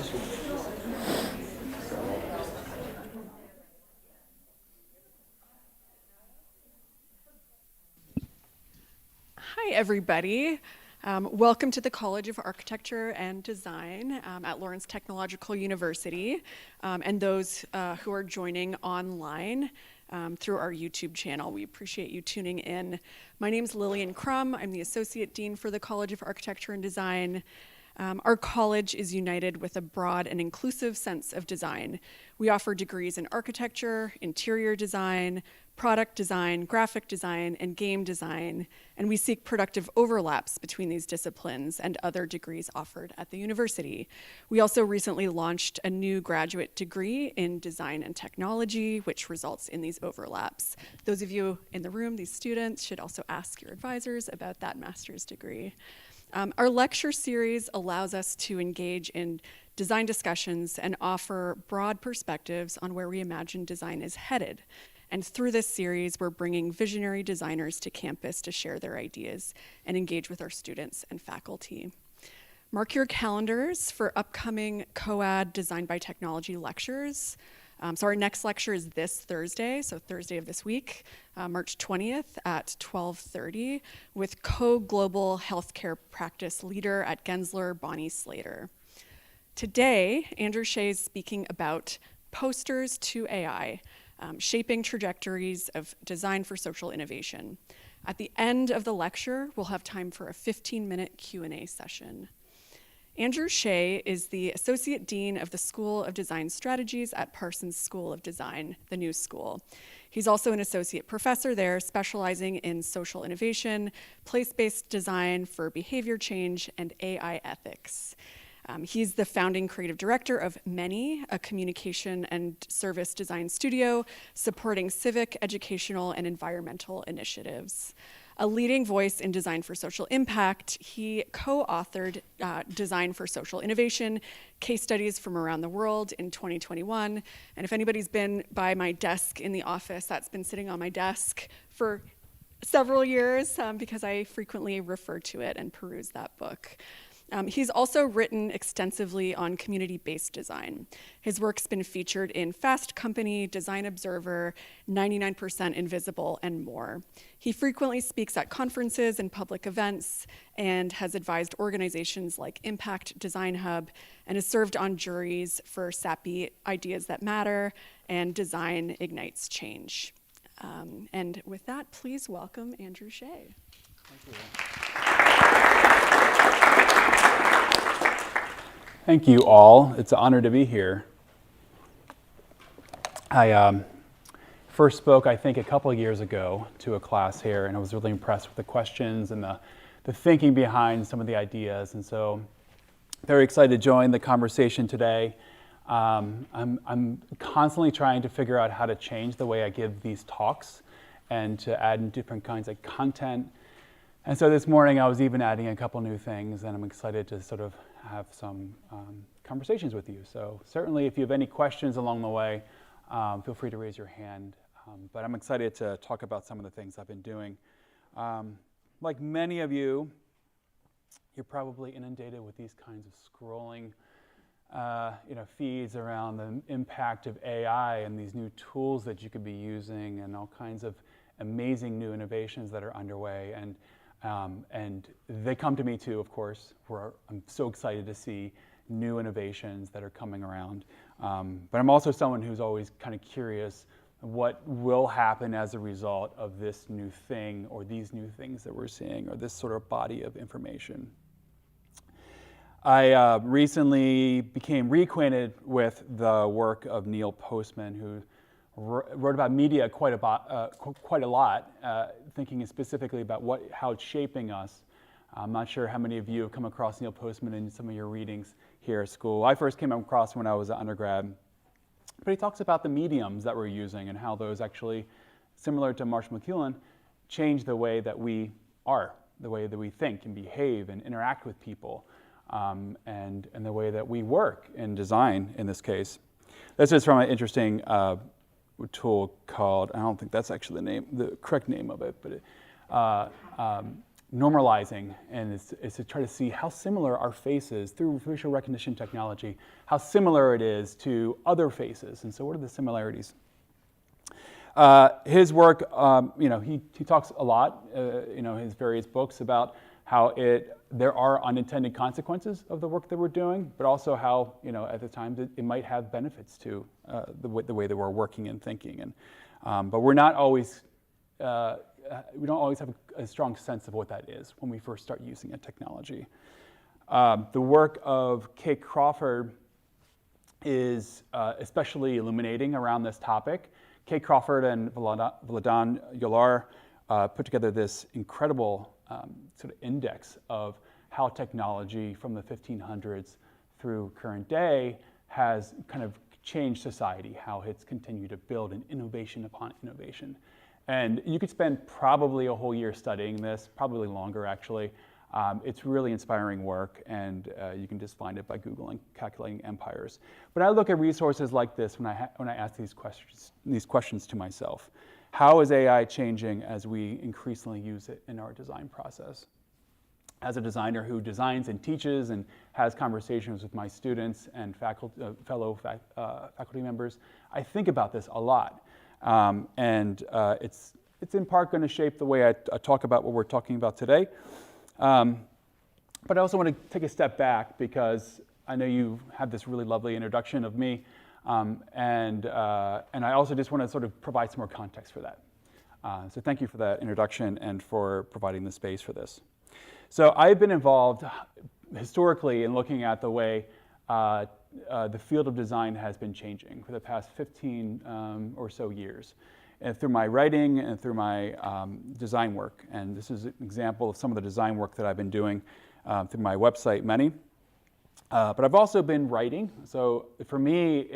Hi, everybody. Welcome to the College of Architecture and Design at Lawrence Technological University, and those who are joining online through our YouTube channel. We appreciate you tuning in. My name is Lillian Crum. I'm the Associate Dean for the College of Architecture and Design. Our college is united with a broad and inclusive sense of design. We offer degrees in architecture, interior design, product design, graphic design, and game design, and we seek productive overlaps between these disciplines and other degrees offered at the university. We also recently launched a new graduate degree in design and technology, which results in these overlaps. Those of you in the room, these students, should also ask your advisors about that master's degree. Our lecture series allows us to engage in design discussions and offer broad perspectives on where we imagine design is headed. And through this series, we're bringing visionary designers to campus to share their ideas and engage with our students and faculty. Mark your calendars for upcoming COAD Design by Technology lectures. So our next lecture is this Thursday, so Thursday of this week, March 20th at 12:30, with co-global healthcare practice leader at Gensler, Bonnie Slater. Today, Andrew Shea is speaking about posters to AI, shaping trajectories of design for social innovation. At the end of the lecture, we'll have time for a 15-minute Q&A session. Andrew Shea is the Associate Dean of the School of Design Strategies at Parsons School of Design, the new school. He's also an associate professor there, specializing in social innovation, place-based design for behavior change, and AI ethics. He's the founding creative director of Many, a communication and service design studio supporting civic, educational, and environmental initiatives. A leading voice in design for social impact, he co-authored Design for Social Innovation, case studies from around the world in 2021. And if anybody's been by my desk in the office, that's been sitting on my desk for several years because I frequently refer to it and peruse that book. He's also written extensively on community-based design. His work's been featured in Fast Company, Design Observer, 99% Invisible, and more. He frequently speaks at conferences and public events and has advised organizations like Impact Design Hub and has served on juries for SAPI Ideas That Matter and Design Ignites Change. And with that, please welcome Andrew Shea. Thank you. Thank you all. It's an honor to be here. I first spoke, I think, a couple of years ago to a class here, and I was really impressed with the questions and the thinking behind some of the ideas. And so very excited to join the conversation today. I'm constantly trying to figure out how to change the way I give these talks and to add in different kinds of content. And so this morning I was even adding a couple new things, and I'm excited to sort of have some conversations with you. So certainly if you have any questions along the way, feel free to raise your hand. But I'm excited to talk about some of the things I've been doing. Like many of you, you're probably inundated with these kinds of scrolling feeds around the impact of AI and these new tools that you could be using and all kinds of amazing new innovations that are underway. And they come to me too, of course, where I'm so excited to see new innovations that are coming around. But I'm also someone who's always kind of curious what will happen as a result of this new thing or these new things that we're seeing or this sort of body of information. I recently became reacquainted with the work of Neil Postman, who wrote about media quite a lot, thinking specifically about how it's shaping us. I'm not sure how many of you have come across Neil Postman in some of your readings here at school. I first came across when I was an undergrad. But he talks about the mediums that we're using and how those actually, similar to Marshall McLuhan, change the way that we are, the way that we think and behave and interact with people, and the way that we work in design in this case. This is from an interesting tool called, I don't think that's actually the correct name of it, but normalizing, and it's to try to see how similar our faces through facial recognition technology, how similar it is to other faces, and so what are the similarities? His work, he talks a lot, his various books about how there are unintended consequences of the work that we're doing, but also how, at the times it might have benefits to the way that we're working and thinking. And but we're not always, we don't always have a strong sense of what that is when we first start using a technology. The work of Kate Crawford is especially illuminating around this topic. Kate Crawford and Vladan Yolar put together this incredible sort of index of how technology from the 1500s through current day has kind of changed society, how it's continued to build an innovation upon innovation. And you could spend probably a whole year studying this, probably longer actually. It's really inspiring work, and you can just find it by Googling calculating empires. But I look at resources like this when I ask these questions to myself. How is AI changing as we increasingly use it in our design process? As a designer who designs and teaches and has conversations with my students and fellow faculty members, I think about this a lot. It's in part going to shape the way I talk about what we're talking about today. But I also want to take a step back because I know you had this really lovely introduction of me, and I also just want to sort of provide some more context for that. So thank you for that introduction and for providing the space for this. So I've been involved historically in looking at the way the field of design has been changing for the past 15 or so years. And through my writing and through my design work. And this is an example of some of the design work that I've been doing through my website, Many. But I've also been writing. So for me,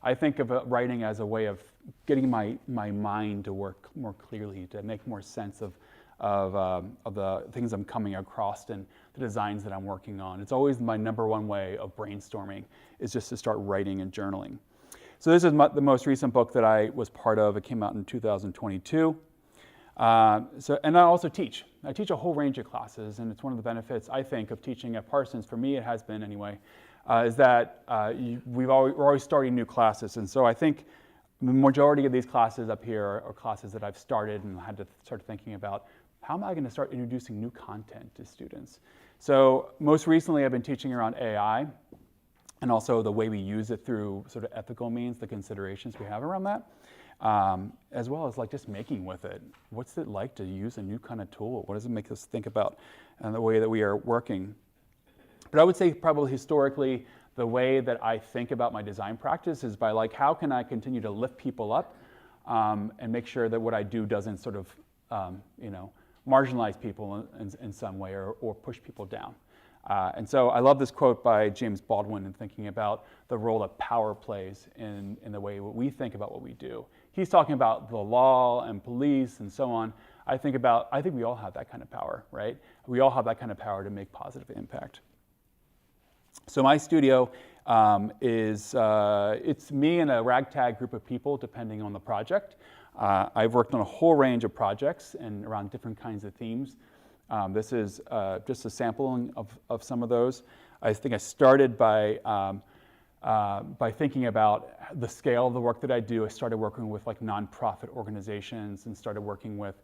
I think of writing as a way of getting my mind to work more clearly, to make more sense of the things I'm coming across and the designs that I'm working on. It's always my number one way of brainstorming, is just to start writing and journaling. So this is the most recent book that I was part of. It came out in 2022. And I also teach. I teach a whole range of classes, and it's one of the benefits, I think, of teaching at Parsons, for me it has been anyway, is that we're always starting new classes. And so I think the majority of these classes up here are classes that I've started and had to start thinking about, how am I going to start introducing new content to students? So most recently I've been teaching around AI, and also the way we use it through sort of ethical means, the considerations we have around that, as well as like just making with it. What's it like to use a new kind of tool? What does it make us think about and the way that we are working? But I would say probably historically, the way that I think about my design practice is by like, how can I continue to lift people up and make sure that what I do doesn't sort of, marginalize people in some way or push people down. And so I love this quote by James Baldwin in thinking about the role that power plays in the way we think about what we do. He's talking about the law and police and so on. I think we all have that kind of power, right? We all have that kind of power to make positive impact. So my studio it's me and a ragtag group of people depending on the project. I've worked on a whole range of projects and around different kinds of themes. This is just a sampling of some of those. I think I started by thinking about the scale of the work that I do. I started working with like nonprofit organizations and started working with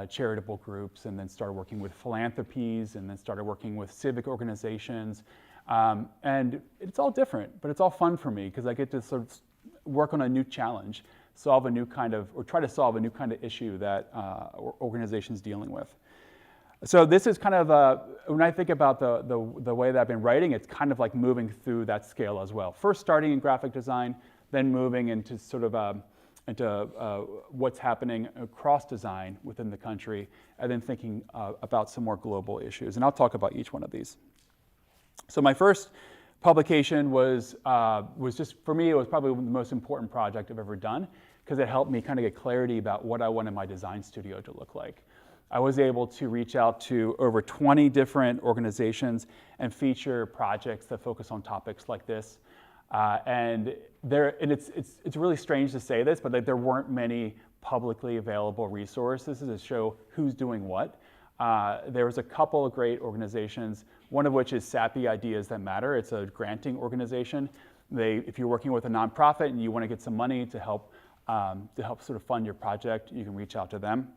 charitable groups, and then started working with philanthropies, and then started working with civic organizations. And it's all different, but it's all fun for me because I get to sort of work on a new challenge, try to solve a new kind of issue that organizations dealing with. So this is kind of, when I think about the way that I've been writing, it's kind of like moving through that scale as well. First starting in graphic design, then moving into sort of what's happening across design within the country, and then thinking about some more global issues. And I'll talk about each one of these. So my first publication was just, for me, it was probably the most important project I've ever done, because it helped me kind of get clarity about what I wanted my design studio to look like. I was able to reach out to over 20 different organizations and feature projects that focus on topics like this. And it's really strange to say this, but there weren't many publicly available resources to show who's doing what. There was a couple of great organizations, one of which is Sappy Ideas That Matter. It's a granting organization. If you're working with a nonprofit and you want to get some money to help sort of fund your project, you can reach out to them.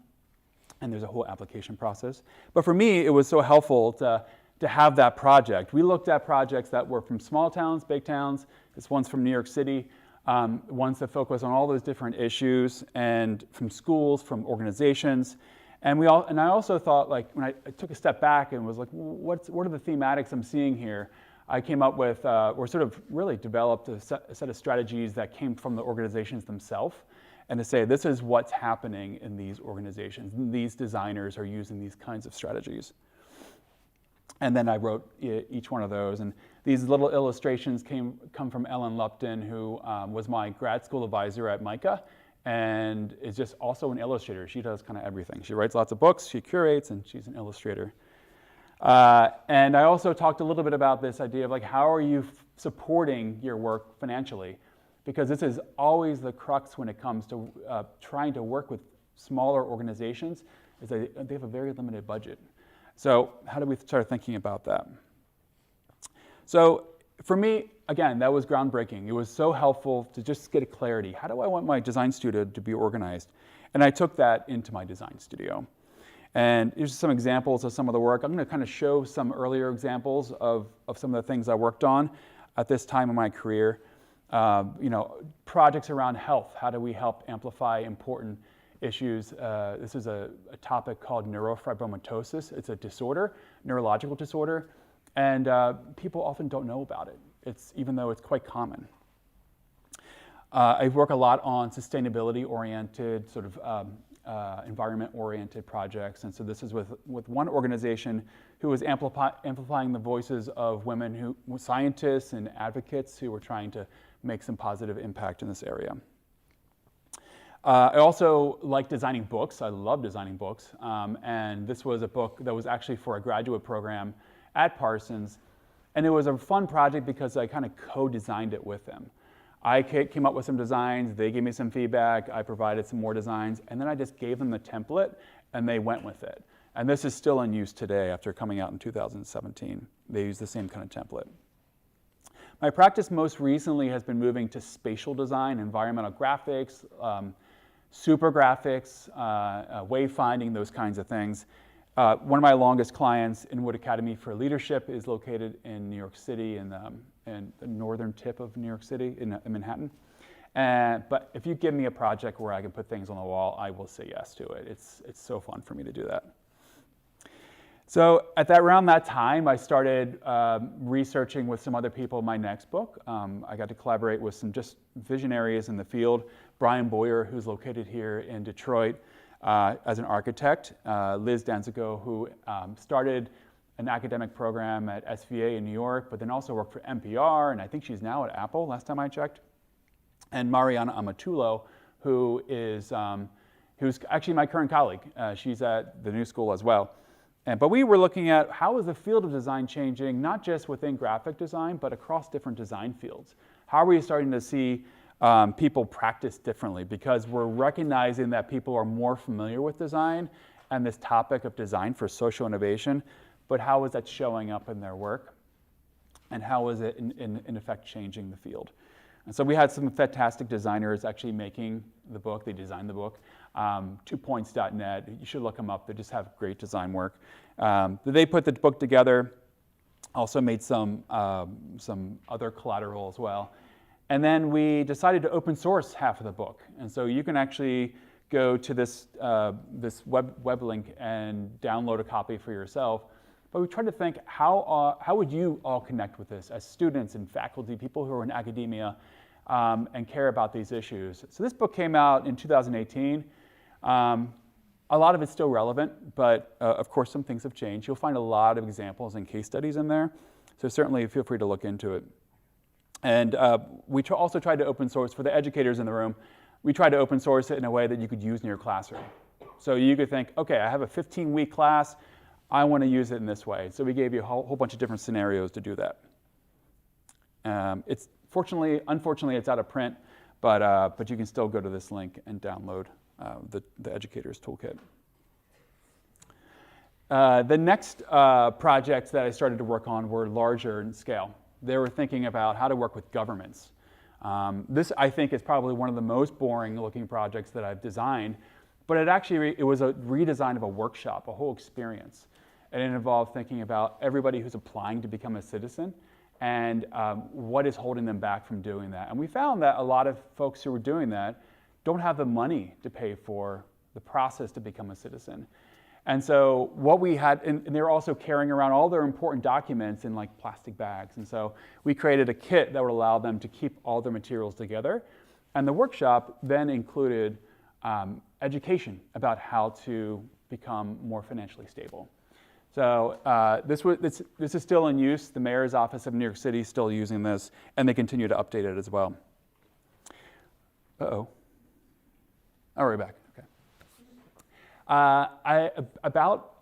And there's a whole application process. But for me, it was so helpful to have that project. We looked at projects that were from small towns, big towns. This one's from New York City. Ones that focus on all those different issues, and from schools, from organizations. And I also thought, like, when I took a step back and was like, what are the thematics I'm seeing here? I came up with, or sort of really developed a set of strategies that came from the organizations themselves, and to say, this is what's happening in these organizations. These designers are using these kinds of strategies. And then I wrote each one of those. And these little illustrations come from Ellen Lupton, who was my grad school advisor at MICA, and is just also an illustrator. She does kind of everything. She writes lots of books, she curates, and she's an illustrator. And I also talked a little bit about this idea of, like, how are you supporting your work financially? Because this is always the crux when it comes to trying to work with smaller organizations, is they have a very limited budget. So how do we start thinking about that? So for me, again, that was groundbreaking. It was so helpful to just get a clarity. How do I want my design studio to be organized? And I took that into my design studio. And here's some examples of some of the work. I'm going to kind of show some earlier examples of some of the things I worked on at this time in my career. Projects around health. How do we help amplify important issues? This is a topic called neurofibromatosis. It's a disorder, neurological disorder, and people often don't know about it. Even though it's quite common. I work a lot on sustainability-oriented, sort of environment-oriented projects, and so this is with one organization who was amplifying the voices of women scientists and advocates who were trying to make some positive impact in this area. I also like designing books. I love designing books. And this was a book that was actually for a graduate program at Parsons. And it was a fun project because I kind of co-designed it with them. I came up with some designs, they gave me some feedback, I provided some more designs, and then I just gave them the template and they went with it. And this is still in use today after coming out in 2017. They use the same kind of template. My practice most recently has been moving to spatial design, environmental graphics, super graphics, wayfinding, those kinds of things. One of my longest clients, Inwood Academy for Leadership, is located in New York City, in the northern tip of New York City, in Manhattan. But if you give me a project where I can put things on the wall, I will say yes to it. It's so fun for me to do that. So around that time, I started researching with some other people my next book. I got to collaborate with some just visionaries in the field. Brian Boyer, who's located here in Detroit as an architect. Liz Danzigo, who started an academic program at SVA in New York, but then also worked for NPR, and I think she's now at Apple, last time I checked. And Mariana Amatullo, who's actually my current colleague. She's at the New School as well. But we were looking at how is the field of design changing, not just within graphic design, but across different design fields. How are we starting to see people practice differently? Because we're recognizing that people are more familiar with design and this topic of design for social innovation, but how is that showing up in their work? And how is it, in effect, changing the field? And so we had some fantastic designers actually making the book. They designed the book. 2points.net, you should look them up. They just have great design work. They put the book together, also made some other collateral as well. And then we decided to open source half of the book. And so you can actually go to this web link and download a copy for yourself. But we tried to think, how would you all connect with this as students and faculty, people who are in academia and care about these issues? So this book came out in 2018. A lot of it's still relevant, but of course some things have changed. You'll find a lot of examples and case studies in there. So certainly feel free to look into it. And we also tried to open source, for the educators in the room, we tried to open source it in a way that you could use in your classroom. So you could think, okay, I have a 15-week class, I want to use it in this way. So we gave you a whole bunch of different scenarios to do that. Unfortunately, it's out of print, but you can still go to this link and download the Educator's Toolkit. The next projects that I started to work on were larger in scale. They were thinking about how to work with governments. This, I think, is probably one of the most boring looking projects that I've designed, but it was a redesign of a workshop, a whole experience. And it involved thinking about everybody who's applying to become a citizen and what is holding them back from doing that. And we found that a lot of folks who were doing that don't have the money to pay for the process to become a citizen. And so what we had, and they were also carrying around all their important documents in like plastic bags. And so we created a kit that would allow them to keep all their materials together. And the workshop then included education about how to become more financially stable. So this is still in use. The mayor's office of New York City is still using this, and they continue to update it as well. Uh-oh. Oh, we're back. Okay. About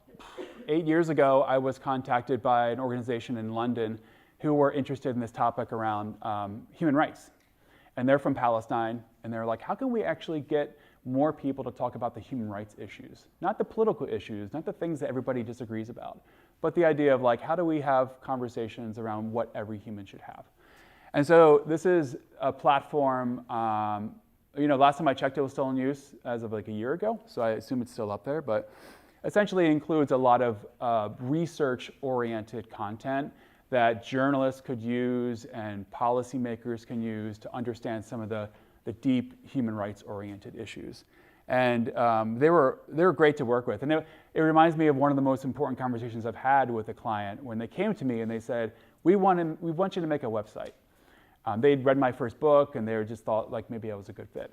8 years ago, I was contacted by an organization in London who were interested in this topic around human rights. And they're from Palestine, and they're like, how can we actually get more people to talk about the human rights issues? Not the political issues, not the things that everybody disagrees about, but the idea of like, how do we have conversations around what every human should have? And so this is a platform, last time I checked, it was still in use as of like a year ago, so I assume it's still up there, but essentially it includes a lot of research-oriented content that journalists could use and policymakers can use to understand some of the deep human rights-oriented issues. And they were great to work with. And it reminds me of one of the most important conversations I've had with a client when they came to me and they said, we want you to make a website. They'd read my first book and they just thought like maybe I was a good fit.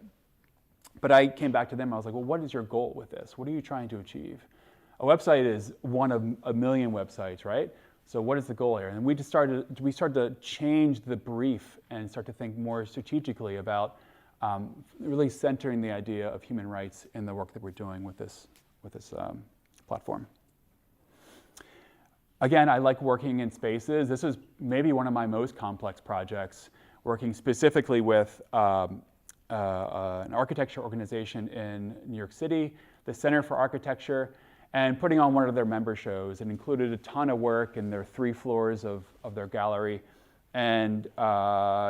But I came back to them, I was like, well, what is your goal with this? What are you trying to achieve? A website is one of a million websites, right? So what is the goal here? And we started to change the brief and start to think more strategically about really centering the idea of human rights in the work that we're doing with this platform. Again, I like working in spaces. This is maybe one of my most complex projects, working specifically with an architecture organization in New York City, the Center for Architecture, and putting on one of their member shows. It included a ton of work in their 3 floors of their gallery. And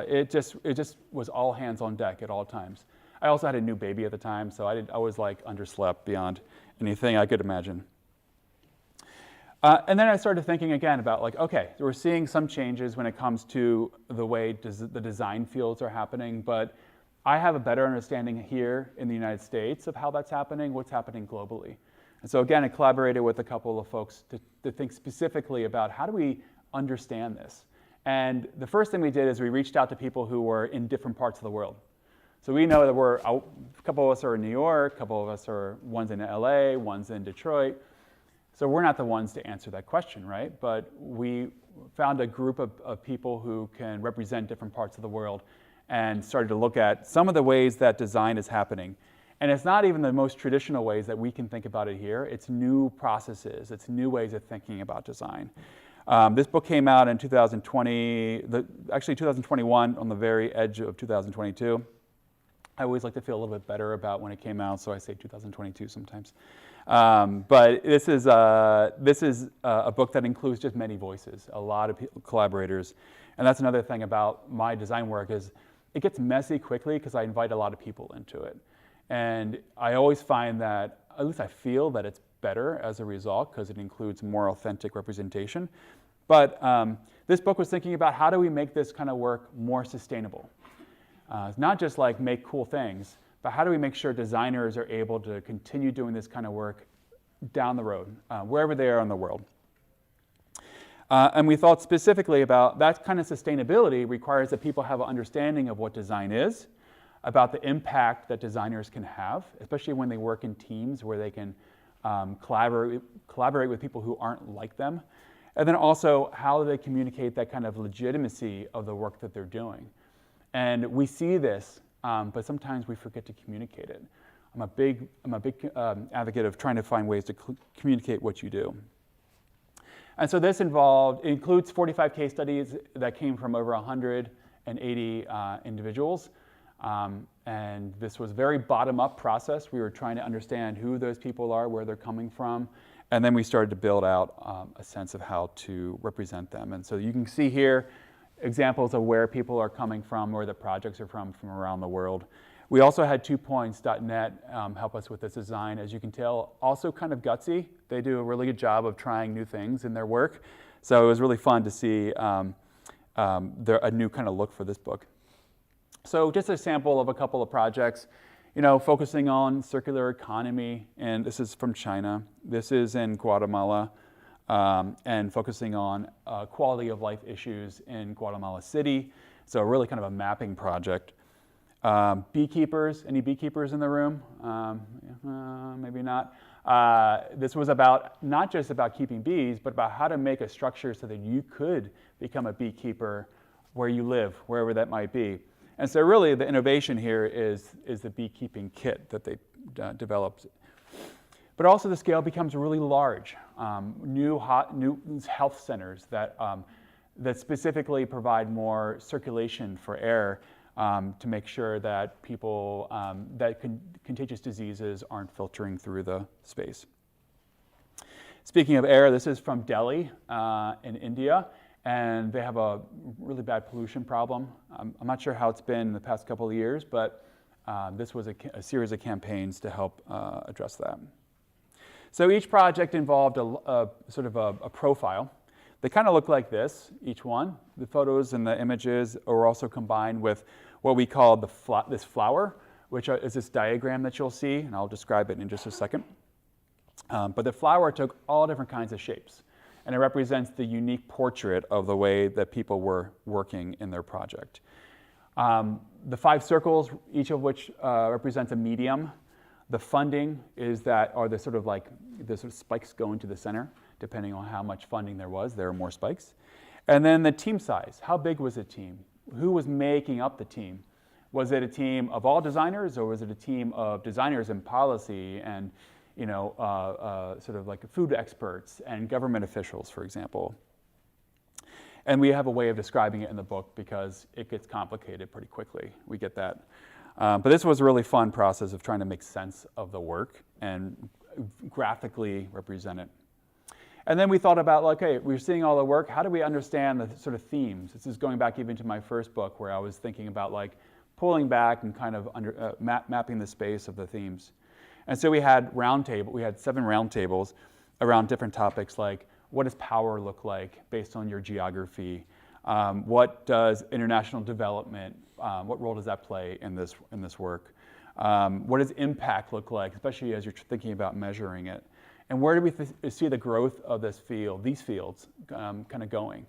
it just was all hands on deck at all times. I also had a new baby at the time, so I was like underslept beyond anything I could imagine. And then I started thinking again about like, okay, we're seeing some changes when it comes to the way the design fields are happening, but I have a better understanding here in the United States of how that's happening, what's happening globally. And so again, I collaborated with a couple of folks to think specifically about how do we understand this. And the first thing we did is we reached out to people who were in different parts of the world. So we know that a couple of us are in New York, a couple of us one's in LA, one's in Detroit. So we're not the ones to answer that question, right? But we found a group of people who can represent different parts of the world and started to look at some of the ways that design is happening. And it's not even the most traditional ways that we can think about it here. It's new processes, it's new ways of thinking about design. This book came out in 2021, on the very edge of 2022. I always like to feel a little bit better about when it came out, so I say 2022 sometimes. But this is a book that includes just many voices, a lot of collaborators. And that's another thing about my design work is it gets messy quickly because I invite a lot of people into it. And I always find that, at least I feel that it's better as a result because it includes more authentic representation. But this book was thinking about how do we make this kind of work more sustainable? It's not just like make cool things, but how do we make sure designers are able to continue doing this kind of work down the road, wherever they are in the world. And we thought specifically about that kind of sustainability requires that people have an understanding of what design is, about the impact that designers can have, especially when they work in teams where they can collaborate with people who aren't like them, and then also how they communicate that kind of legitimacy of the work that they're doing. And we see this, but sometimes we forget to communicate it. I'm a big advocate of trying to find ways to communicate what you do. And so this includes 45 case studies that came from over 180 individuals. And this was a very bottom-up process. We were trying to understand who those people are, where they're coming from, And then we started to build out a sense of how to represent them. And so you can see here examples of where people are coming from, where the projects are from around the world. We also had 2points.net help us with this design. As you can tell, also kind of gutsy. They do a really good job of trying new things in their work. So it was really fun to see a new kind of look for this book. So just a sample of a couple of projects, focusing on circular economy, and this is from China. This is in Guatemala, and focusing on quality of life issues in Guatemala City. So really kind of a mapping project. Beekeepers, any beekeepers in the room? Maybe not. This was about, not just about keeping bees, but about how to make a structure so that you could become a beekeeper where you live, wherever that might be. And so really the innovation here is the beekeeping kit that they developed. But also the scale becomes really large. New health centers that specifically provide more circulation for air to make sure that people, that contagious diseases aren't filtering through the space. Speaking of air, this is from Delhi in India, and they have a really bad pollution problem. I'm not sure how it's been the past couple of years, but this was a series of campaigns to help address that. So each project involved a sort of a profile. They kind of look like this, each one. The photos and the images are also combined with what we call this flower, which is this diagram that you'll see, and I'll describe it in just a second. But the flower took all different kinds of shapes, and it represents the unique portrait of the way that people were working in their project. The 5 circles, each of which represents a medium. The funding are the sort of spikes going to the center. Depending on how much funding there were more spikes. And then the team size. How big was the team? Who was making up the team? Was it a team of all designers, or was it a team of designers in policy and sort of like food experts and government officials, for example? And we have a way of describing it in the book because it gets complicated pretty quickly. We get that. But this was a really fun process of trying to make sense of the work and graphically represent it. And then we thought about, okay, we're seeing all the work. How do we understand the sort of themes? This is going back even to my first book, where I was thinking about pulling back and kind of mapping the space of the themes. And so we had 7 round tables around different topics, like what does power look like based on your geography? What does international development, what role does that play in this work? What does impact look like, especially as you're thinking about measuring it? And where do we see the growth of these fields kind of going?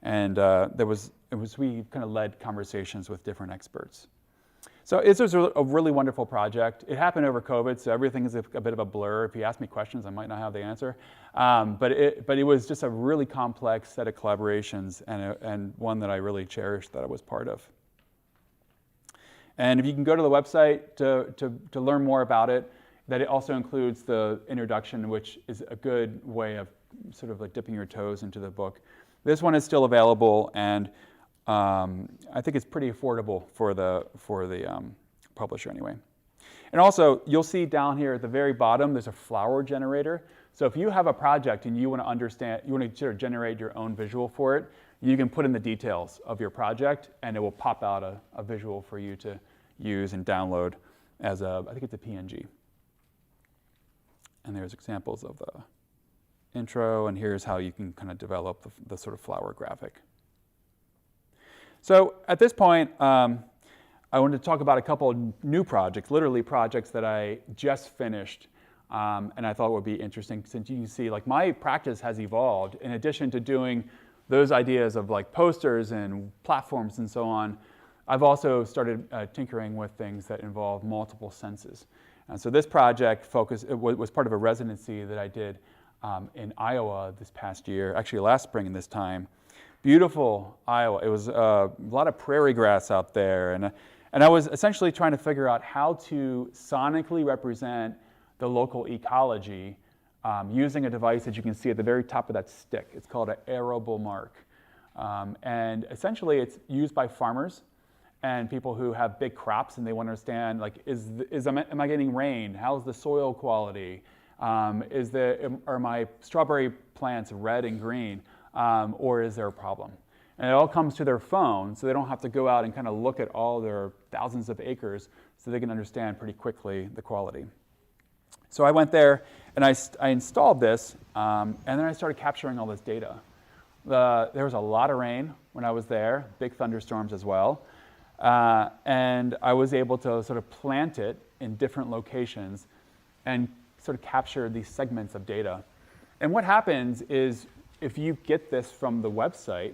And we kind of led conversations with different experts. So this was a really wonderful project. It happened over COVID, so everything is a bit of a blur. If you ask me questions, I might not have the answer. But it was just a really complex set of collaborations, and one that I really cherished that I was part of. And if you can go to the website to learn more about it, that it also includes the introduction, which is a good way of sort of dipping your toes into the book. This one is still available, and I think it's pretty affordable for the publisher anyway. And also, you'll see down here at the very bottom, there's a flower generator. So if you have a project and you want to sort of generate your own visual for it, you can put in the details of your project, and it will pop out a visual for you to use and download as I think it's a PNG. And there's examples of the intro, and here's how you can kind of develop the sort of flower graphic. So at this point, I wanted to talk about a couple of new projects, literally projects that I just finished, and I thought would be interesting, since you can see my practice has evolved. In addition to doing those ideas of posters and platforms and so on, I've also started tinkering with things that involve multiple senses. So this project was part of a residency that I did in Iowa this past year, actually last spring in this time. Beautiful Iowa. It was a lot of prairie grass out there, and I was essentially trying to figure out how to sonically represent the local ecology using a device that you can see at the very top of that stick. It's called an arable mark, and essentially it's used by farmers and people who have big crops, and they want to understand, am I getting rain? How's the soil quality? Are my strawberry plants red and green, or is there a problem? And it all comes to their phone, so they don't have to go out and kind of look at all their thousands of acres, so they can understand pretty quickly the quality. So I went there and I installed this, and then I started capturing all this data. There was a lot of rain when I was there, big thunderstorms as well, and I was able to sort of plant it in different locations and sort of capture these segments of data. And what happens is, if you get this from the website,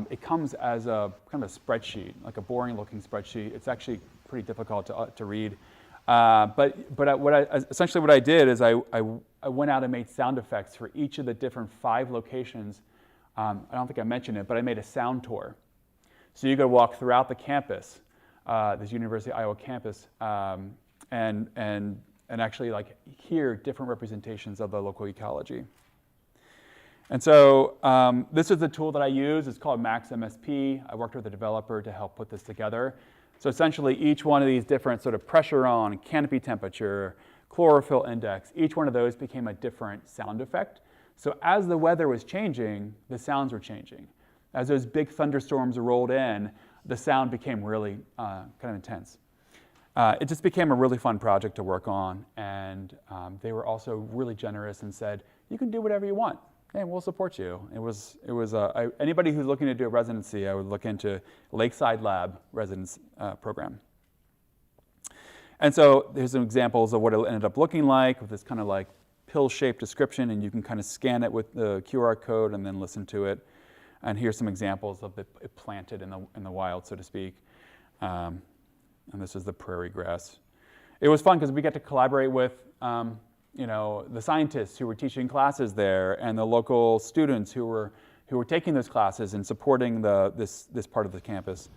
it comes as a kind of a spreadsheet, like a boring-looking spreadsheet. It's actually pretty difficult to read. Essentially what I did is I went out and made sound effects for each of the different 5 locations. I don't think I mentioned it, but I made a sound tour. So you could walk throughout the campus, this University of Iowa campus, and actually like hear different representations of the local ecology. And so this is the tool that I use. It's called Max MSP. I worked with a developer to help put this together. So essentially each one of these different sort of pressure on, canopy temperature, chlorophyll index, each one of those became a different sound effect. So as the weather was changing, the sounds were changing. As those big thunderstorms rolled in, the sound became really kind of intense. It just became a really fun project to work on, and they were also really generous and said, you can do whatever you want, and we'll support you. Anybody who's looking to do a residency, I would look into Lakeside Lab residence program. And so here's some examples of what it ended up looking like with this kind of like pill-shaped description, and you can kind of scan it with the QR code and then listen to it. And here's some examples of it planted in the wild, so to speak. And this is the prairie grass. It was fun because we got to collaborate with the scientists who were teaching classes there, and the local students who were taking those classes and supporting this part of the campus.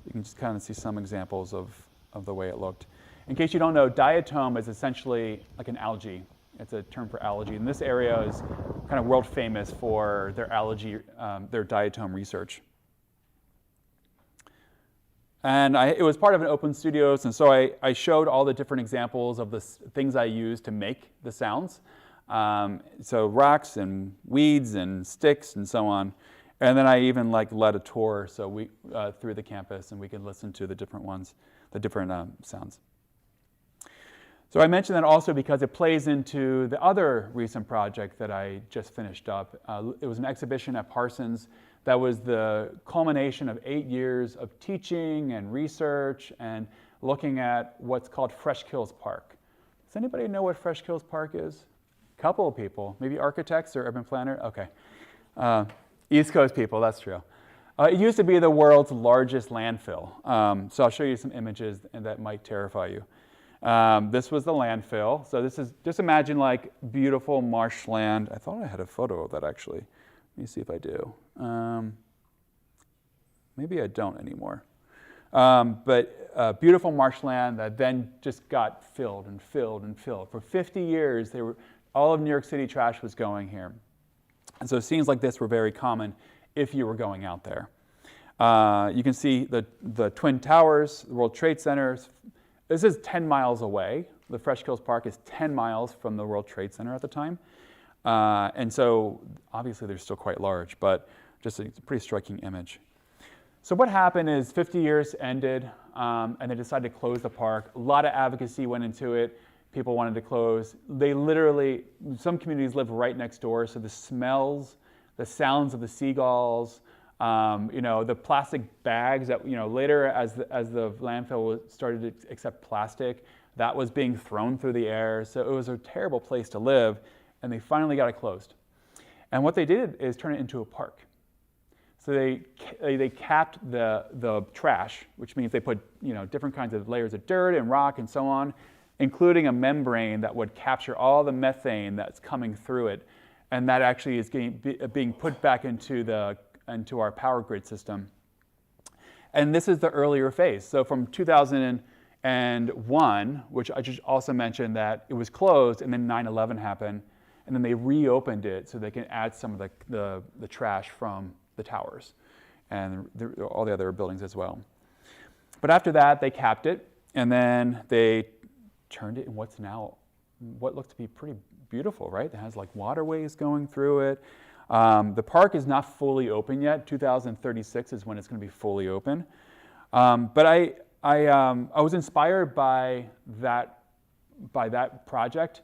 You can just kind of see some examples of the way it looked. In case you don't know, diatom is essentially like an algae. It's a term for algae, and this area is kind of world famous for their their diatom research. And it was part of an open studios, and so I showed all the different examples of the things I used to make the sounds. So rocks and weeds and sticks and so on. And then I even led a tour through the campus, and we could listen to the different ones, the different sounds. So I mentioned that also because it plays into the other recent project that I just finished up. It was an exhibition at Parsons that was the culmination of 8 years of teaching and research and looking at what's called Fresh Kills Park. Does anybody know what Fresh Kills Park is? A couple of people, maybe architects or urban planner? Okay. East Coast people, that's true. It used to be the world's largest landfill. So I'll show you some images that might terrify you. This was the landfill. So this is, just imagine like beautiful marshland. I thought I had a photo of that actually. Let me see if I do. Maybe I don't anymore. But beautiful marshland that then just got filled and filled and filled. For 50 years, all of New York City trash was going here. And so scenes like this were very common if you were going out there. You can see the Twin Towers, the World Trade Centers. This is 10 miles away. The Fresh Kills Park is 10 miles from the World Trade Center at the time. And so obviously they're still quite large, but just a pretty striking image. So what happened is 50 years ended, and they decided to close the park. A lot of advocacy went into it. People wanted to close. They literally, some communities live right next door, so the smells, the sounds of the seagulls, the plastic bags that, later as the landfill started to accept plastic, that was being thrown through the air. So it was a terrible place to live, and they finally got it closed. And what they did is turn it into a park. So they capped the trash, which means they put different kinds of layers of dirt and rock and so on, including a membrane that would capture all the methane that's coming through it, and that actually is being put back into our power grid system. And this is the earlier phase. So from 2001, which I just also mentioned that it was closed, and then 9/11 happened, and then they reopened it so they can add some of the trash from the towers and all the other buildings as well. But after that, they capped it, and then they turned it in what's now what looks to be pretty beautiful, right? It has like waterways going through it. The park is not fully open yet. 2036 is when it's going to be fully open. But I was inspired by that project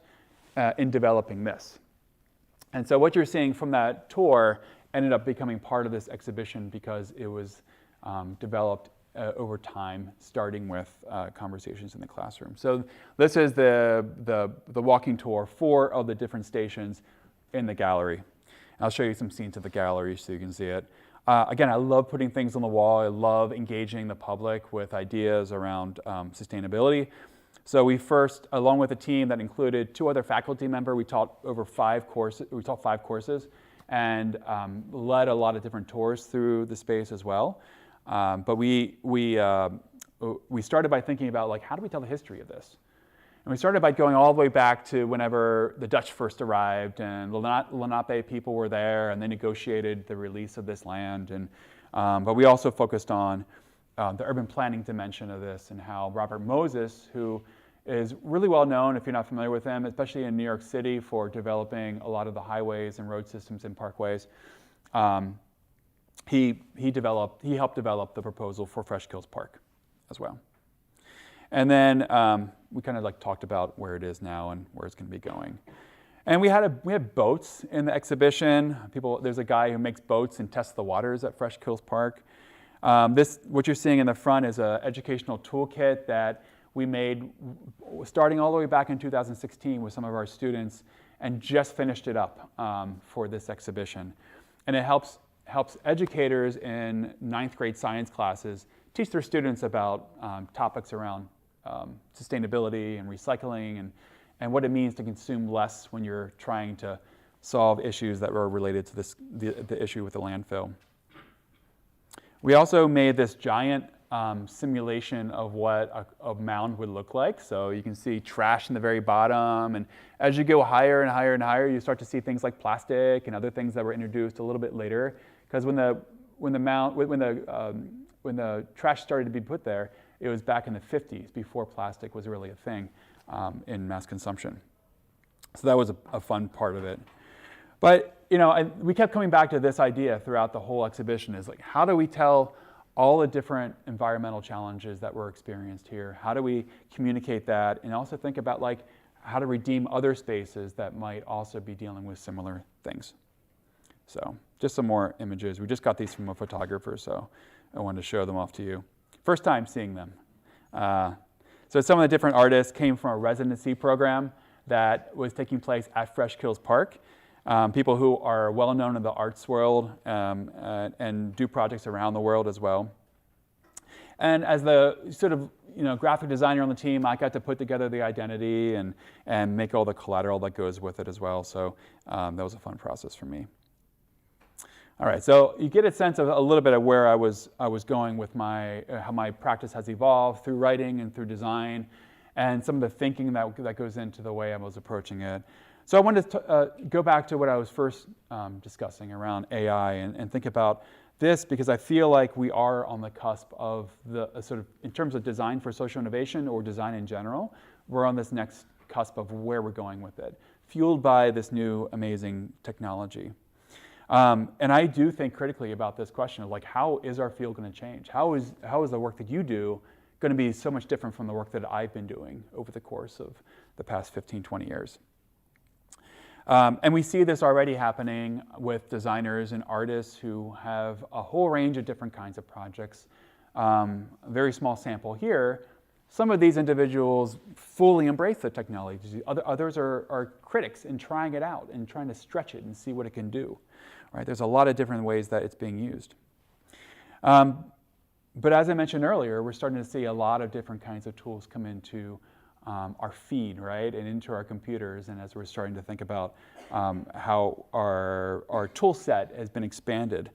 in developing this. And so what you're seeing from that tour ended up becoming part of this exhibition because it was developed over time, starting with conversations in the classroom. So this is the walking tour, 4 of the different stations in the gallery. I'll show you some scenes of the gallery so you can see it. Again, I love putting things on the wall. I love engaging the public with ideas around sustainability. So we first, along with a team that included 2 other faculty members, we taught 5 courses and led a lot of different tours through the space as well. But we started by thinking about, like, how do we tell the history of this? And we started by going all the way back to whenever the Dutch first arrived and Lenape people were there and they negotiated the release of this land. And, but we also focused on the urban planning dimension of this and how Robert Moses, who is really well known, if you're not familiar with him, especially in New York City for developing a lot of the highways and road systems and parkways, he helped develop the proposal for Fresh Kills Park as well. And then we kind of like talked about where it is now and where it's going to be going. And we had boats in the exhibition. There's a guy who makes boats and tests the waters at Fresh Kills Park. What you're seeing in the front is an educational toolkit that we made starting all the way back in 2016 with some of our students and just finished it up for this exhibition. And it helps educators in 9th grade science classes teach their students about topics around sustainability and recycling and what it means to consume less when you're trying to solve issues that were related to the issue with the landfill. We also made this giant simulation of what a mound would look like. So you can see trash in the very bottom, and as you go higher and higher and higher, you start to see things like plastic and other things that were introduced a little bit later. Because when the trash started to be put there, it was back in the 50s, before plastic was really a thing in mass consumption. So that was a fun part of it. But we kept coming back to this idea throughout the whole exhibition: is like, how do we tell all the different environmental challenges that were experienced here? How do we communicate that, and also think about like how to redeem other spaces that might also be dealing with similar things? So just some more images. We just got these from a photographer, so I wanted to show them off to you. First time seeing them. So some of the different artists came from a residency program that was taking place at Fresh Kills Park. People who are well known in the arts world and do projects around the world as well. And as the sort of graphic designer on the team, I got to put together the identity and make all the collateral that goes with it as well. So that was a fun process for me. All right, so you get a sense of a little bit of where I was going with how my practice has evolved through writing and through design, and some of the thinking that goes into the way I was approaching it. So I wanted to go back to what I was first discussing around AI and think about this, because I feel like we are on the cusp of sort of, in terms of design for social innovation or design in general, we're on this next cusp of where we're going with it, fueled by this new amazing technology. And I do think critically about this question of like, how is our field going to change? How is the work that you do going to be so much different from the work that I've been doing over the course of the past 15, 20 years? And we see this already happening with designers and artists who have a whole range of different kinds of projects. A very small sample here. Some of these individuals fully embrace the technology. Others are critics in trying it out and trying to stretch it and see what it can do. Right? There's a lot of different ways that it's being used. But as I mentioned earlier, we're starting to see a lot of different kinds of tools come into our feed, right, and into our computers. And as we're starting to think about how our tool set has been expanded.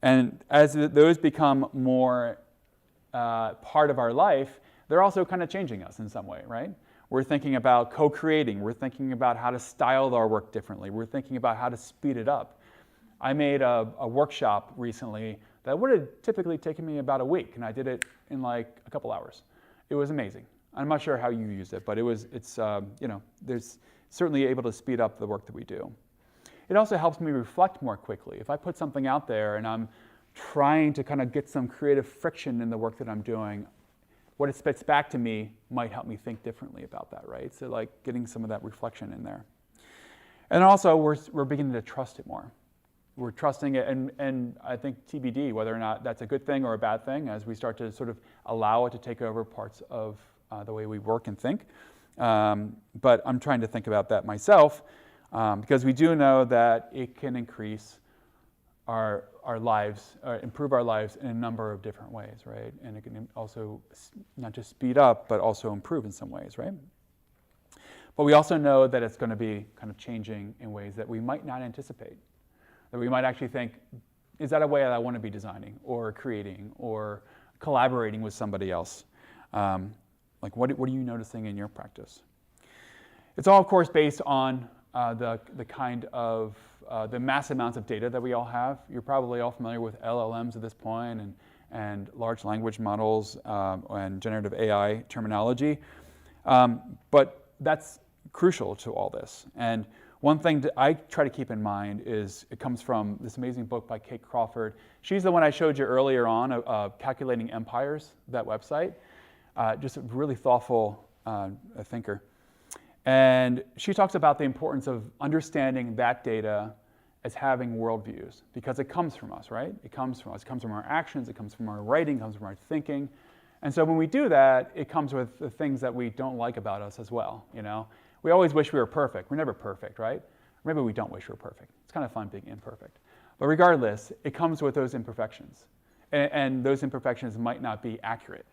And as those become more part of our life, they're also kind of changing us in some way, right? We're thinking about co-creating. We're thinking about how to style our work differently. We're thinking about how to speed it up. I made a workshop recently that would have typically taken me about a week, and I did it in like a couple hours. It was amazing. I'm not sure how you use it, but there's certainly able to speed up the work that we do. It also helps me reflect more quickly. If I put something out there and I'm trying to kind of get some creative friction in the work that I'm doing, what it spits back to me might help me think differently about that, right? So like getting some of that reflection in there. And also we're beginning to trust it more. We're trusting it, and I think TBD, whether or not that's a good thing or a bad thing, as we start to sort of allow it to take over parts of the way we work and think. But I'm trying to think about that myself, because we do know that it can increase our lives, improve our lives in a number of different ways, right? And it can also not just speed up, but also improve in some ways, right? But we also know that it's going to be kind of changing in ways that we might not anticipate. That we might actually think, is that a way that I want to be designing or creating or collaborating with somebody else? Like what are you noticing in your practice? It's all, of course, based on the kind of the mass amounts of data that we all have. You're probably all familiar with LLMs at this point and large language models and generative AI terminology. But that's crucial to all this. And one thing that I try to keep in mind is it comes from this amazing book by Kate Crawford. She's the one I showed you earlier on, Calculating Empires, that website. Just a really thoughtful thinker. And she talks about the importance of understanding that data as having worldviews, because it comes from us, right? It comes from us. It comes from our actions. It comes from our writing. It comes from our thinking. And so when we do that, it comes with the things that we don't like about us as well, you know? We always wish we were perfect. We're never perfect, right? Maybe we don't wish we were perfect. It's kind of fun being imperfect. But regardless, it comes with those imperfections. And those imperfections might not be accurate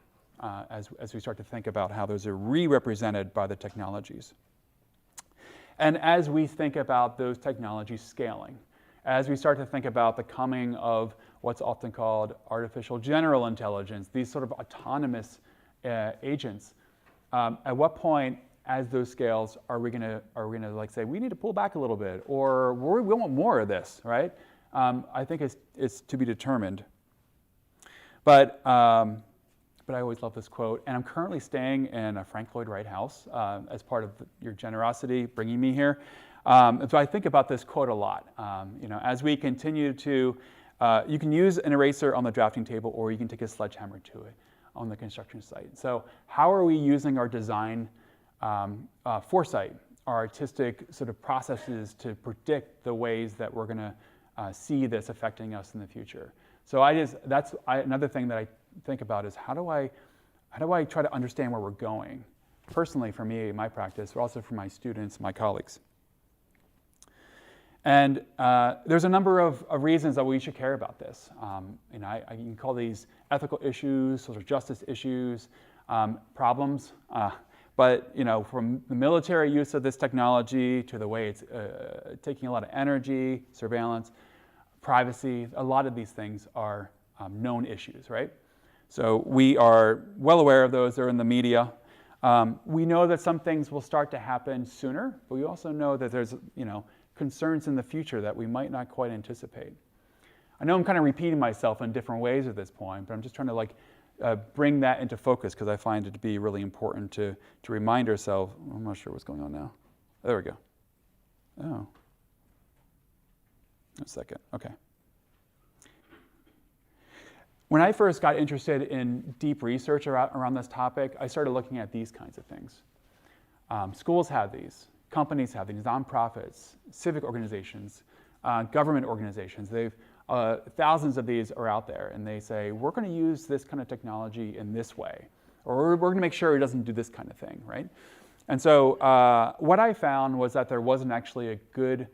as we start to think about how those are re-represented by the technologies. And as we think about those technologies scaling, as we start to think about the coming of what's often called artificial general intelligence, these sort of autonomous agents, at what point, as those scales, are we gonna like say we need to pull back a little bit, or we want more of this, right? I think it's to be determined. But I always love this quote, and I'm currently staying in a Frank Lloyd Wright house as part of your generosity bringing me here. And so I think about this quote a lot. As we continue to, you can use an eraser on the drafting table, or you can take a sledgehammer to it on the construction site. So how are we using our design foresight, our artistic sort of processes to predict the ways that we're going to see this affecting us in the future? So another thing that I think about is how do I try to understand where we're going, personally for me, my practice, but also for my students, my colleagues. And there's a number of reasons that we should care about this. You can call these ethical issues, social justice issues, problems. But from the military use of this technology to the way it's taking a lot of energy, surveillance, privacy, a lot of these things are known issues, right? So we are well aware of those. They're in the media. We know that some things will start to happen sooner, but we also know that there's concerns in the future that we might not quite anticipate. I know I'm kind of repeating myself in different ways at this point, but I'm just trying to bring that into focus because I find it to be really important to remind ourselves. I'm not sure what's going on now. There we go. Oh. A second. Okay. When I first got interested in deep research around this topic, I started looking at these kinds of things. Schools have these. Companies have these. Nonprofits, civic organizations, government organizations. Thousands of these are out there, and they say, we're going to use this kind of technology in this way, or we're going to make sure it doesn't do this kind of thing, right? And so what I found was that there wasn't actually a good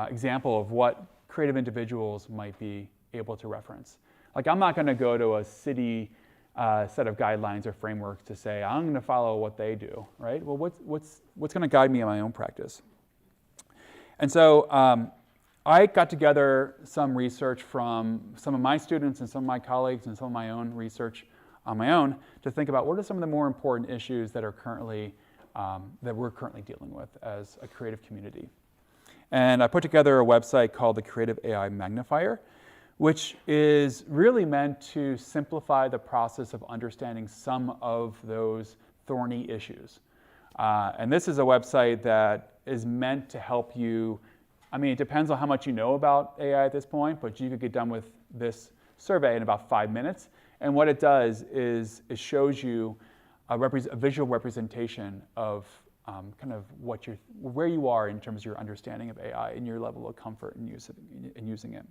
example of what creative individuals might be able to reference. Like, I'm not going to go to a city set of guidelines or frameworks to say, I'm going to follow what they do, right? Well, what's going to guide me in my own practice? And so I got together some research from some of my students and some of my colleagues and some of my own research on my own to think about what are some of the more important issues that are currently that we're currently dealing with as a creative community. And I put together a website called the Creative AI Magnifier, which is really meant to simplify the process of understanding some of those thorny issues. And this is a website that is meant to help you. I mean, it depends on how much you know about AI at this point, but you could get done with this survey in about 5 minutes. And what it does is it shows you a visual representation of kind of where you are in terms of your understanding of AI and your level of comfort in using it.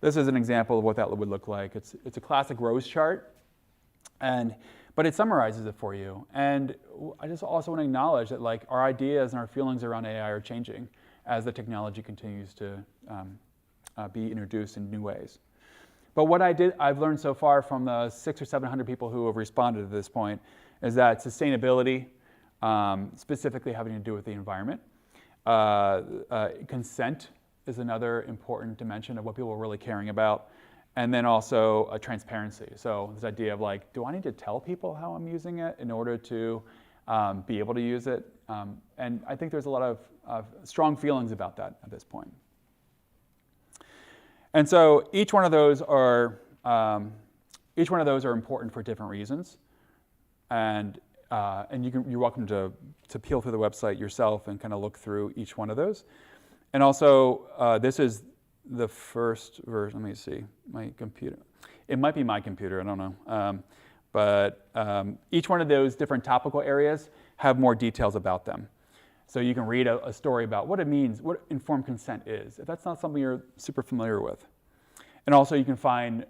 This is an example of what that would look like. It's a classic rows chart, but it summarizes it for you. And I just also want to acknowledge that like our ideas and our feelings around AI are changing as the technology continues to be introduced in new ways. But what I've learned so far from the 600 or 700 people who have responded to this point is that sustainability, specifically having to do with the environment, consent is another important dimension of what people are really caring about, and then also transparency. So this idea of like, do I need to tell people how I'm using it in order to be able to use it? And I think there's a lot of strong feelings about that at this point. And so each one of those are important for different reasons, and you're welcome to peel through the website yourself and kind of look through each one of those. And also, this is the first version. Let me see, my computer. It might be my computer, I don't know. But each one of those different topical areas have more details about them. So you can read a story about what it means, what informed consent is, if that's not something you're super familiar with. And also you can find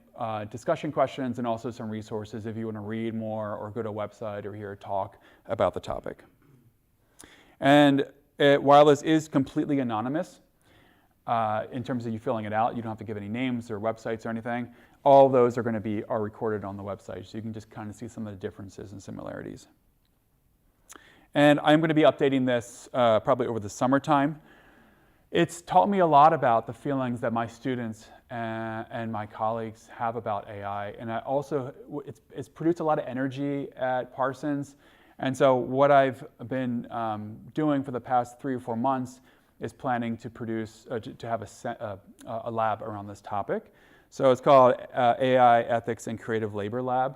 discussion questions and also some resources if you want to read more or go to a website or hear a talk about the topic. And while this is completely anonymous, in terms of you filling it out, you don't have to give any names or websites or anything. All those are going to are recorded on the website, so you can just kind of see some of the differences and similarities. And I'm going to be updating this probably over the summertime. It's taught me a lot about the feelings that my students and my colleagues have about AI, and it's produced a lot of energy at Parsons. And so what I've been doing for the past 3 or 4 months is planning to produce, to have a lab around this topic. So it's called AI Ethics and Creative Labor Lab.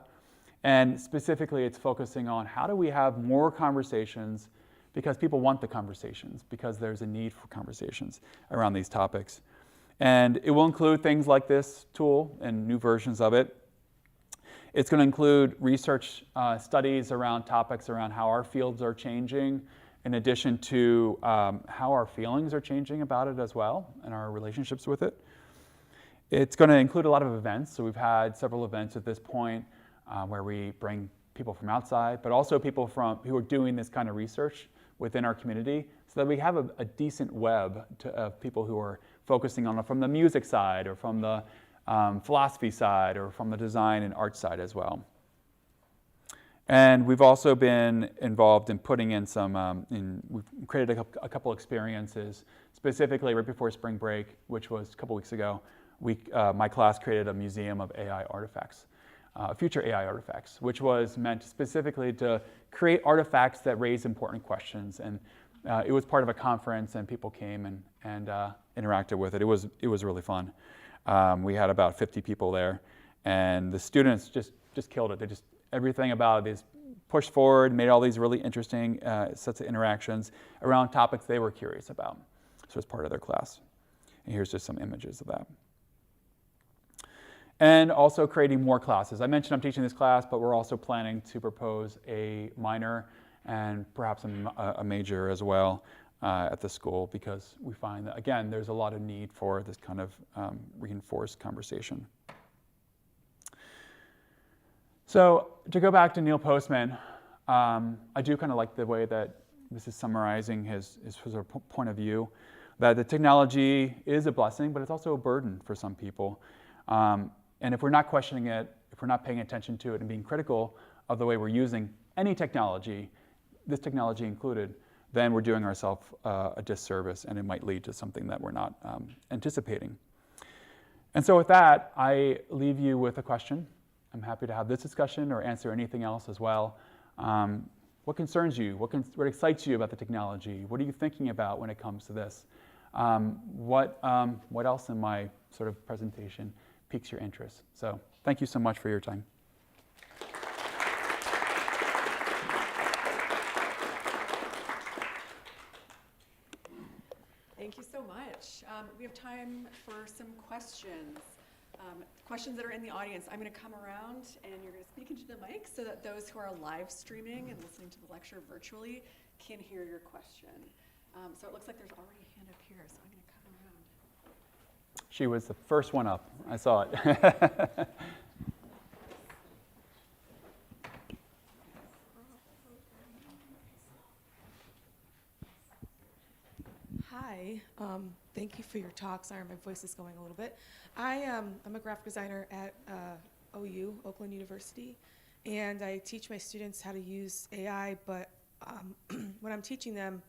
And specifically, it's focusing on how do we have more conversations, because people want the conversations, because there's a need for conversations around these topics. And it will include things like this tool and new versions of it. It's going to include research studies around topics around how our fields are changing, in addition to how our feelings are changing about it as well, and our relationships with it. It's going to include a lot of events. So we've had several events at this point where we bring people from outside, but also people who are doing this kind of research within our community, so that we have a decent web of people who are focusing on it from the music side, or from the philosophy side, or from the design and art side as well. And we've also been involved in putting in we've created a couple experiences, specifically right before spring break, which was a couple weeks ago. My class created a museum of AI artifacts, future AI artifacts, which was meant specifically to create artifacts that raise important questions. And it was part of a conference, and people came and interacted with it. It was really fun. We had about 50 people there, and the students just killed it. Everything about it is pushed forward, made all these really interesting sets of interactions around topics they were curious about. So it's part of their class. And here's just some images of that. And also creating more classes. I mentioned I'm teaching this class, but we're also planning to propose a minor and perhaps a major as well at the school, because we find that, again, there's a lot of need for this kind of reinforced conversation. So to go back to Neil Postman, I do kind of like the way that this is summarizing his sort of point of view, that the technology is a blessing, but it's also a burden for some people. And if we're not questioning it, if we're not paying attention to it and being critical of the way we're using any technology, this technology included, then we're doing ourselves a disservice, and it might lead to something that we're not anticipating. And so with that, I leave you with a question. I'm happy to have this discussion or answer anything else as well. What concerns you? What excites you about the technology? What are you thinking about when it comes to this? What else in my sort of presentation piques your interest? So thank you so much for your time. much. We have time for some questions. Questions that are in the audience. I'm going to come around and you're going to speak into the mic so that those who are live streaming and listening to the lecture virtually can hear your question. So it looks like there's already a hand up here, so I'm going to come around. She was the first one up. I saw it. Hi, thank you for your talk. Sorry, my voice is going a little bit. I'm a graphic designer at OU, Oakland University, and I teach my students how to use AI, but when I'm teaching them,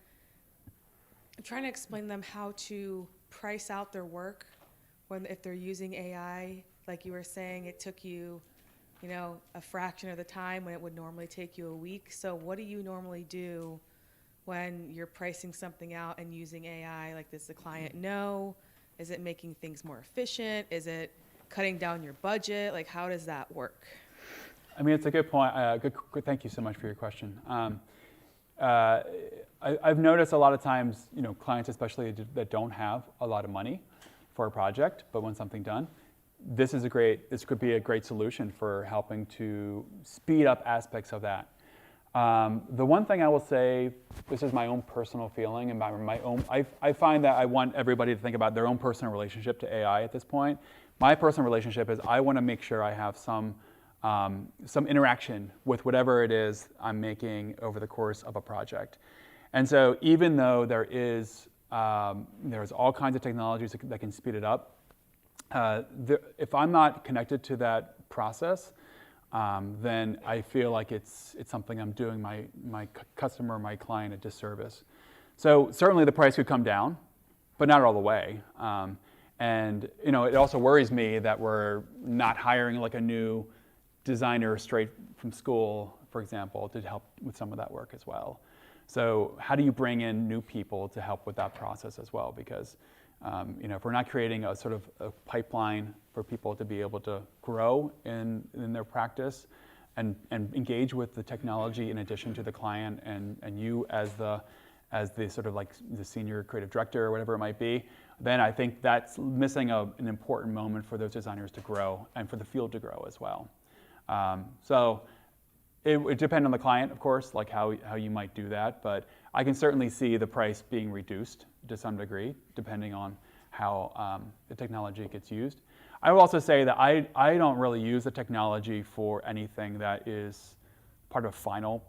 I'm trying to explain to them how to price out their work if they're using AI. Like you were saying, it took you, a fraction of the time when it would normally take you a week. So what do you normally do when you're pricing something out and using AI? Like, does the client know? Is it making things more efficient? Is it cutting down your budget? Like, how does that work? I mean, it's a good point. Thank you so much for your question. I've noticed a lot of times, clients especially that don't have a lot of money for a project, but want something done, this could be a great solution for helping to speed up aspects of that. The one thing I will say, this is my own personal feeling and I find that I want everybody to think about their own personal relationship to AI at this point. My personal relationship is I want to make sure I have some interaction with whatever it is I'm making over the course of a project. And so even though there's all kinds of technologies that can speed it up, if I'm not connected to that process, then I feel like it's something I'm doing my customer, my client a disservice. So certainly the price could come down, but not all the way. And it also worries me that we're not hiring like a new designer straight from school, for example, to help with some of that work as well. So how do you bring in new people to help with that process as well? Because if we're not creating a sort of a pipeline for people to be able to grow in their practice and engage with the technology in addition to the client and you as the sort of like the senior creative director or whatever it might be, then I think that's missing an important moment for those designers to grow and for the field to grow as well. So it would depend on the client, of course, like how you might do that, but I can certainly see the price being reduced to some degree, depending on how the technology gets used. I will also say that I don't really use the technology for anything that is part of final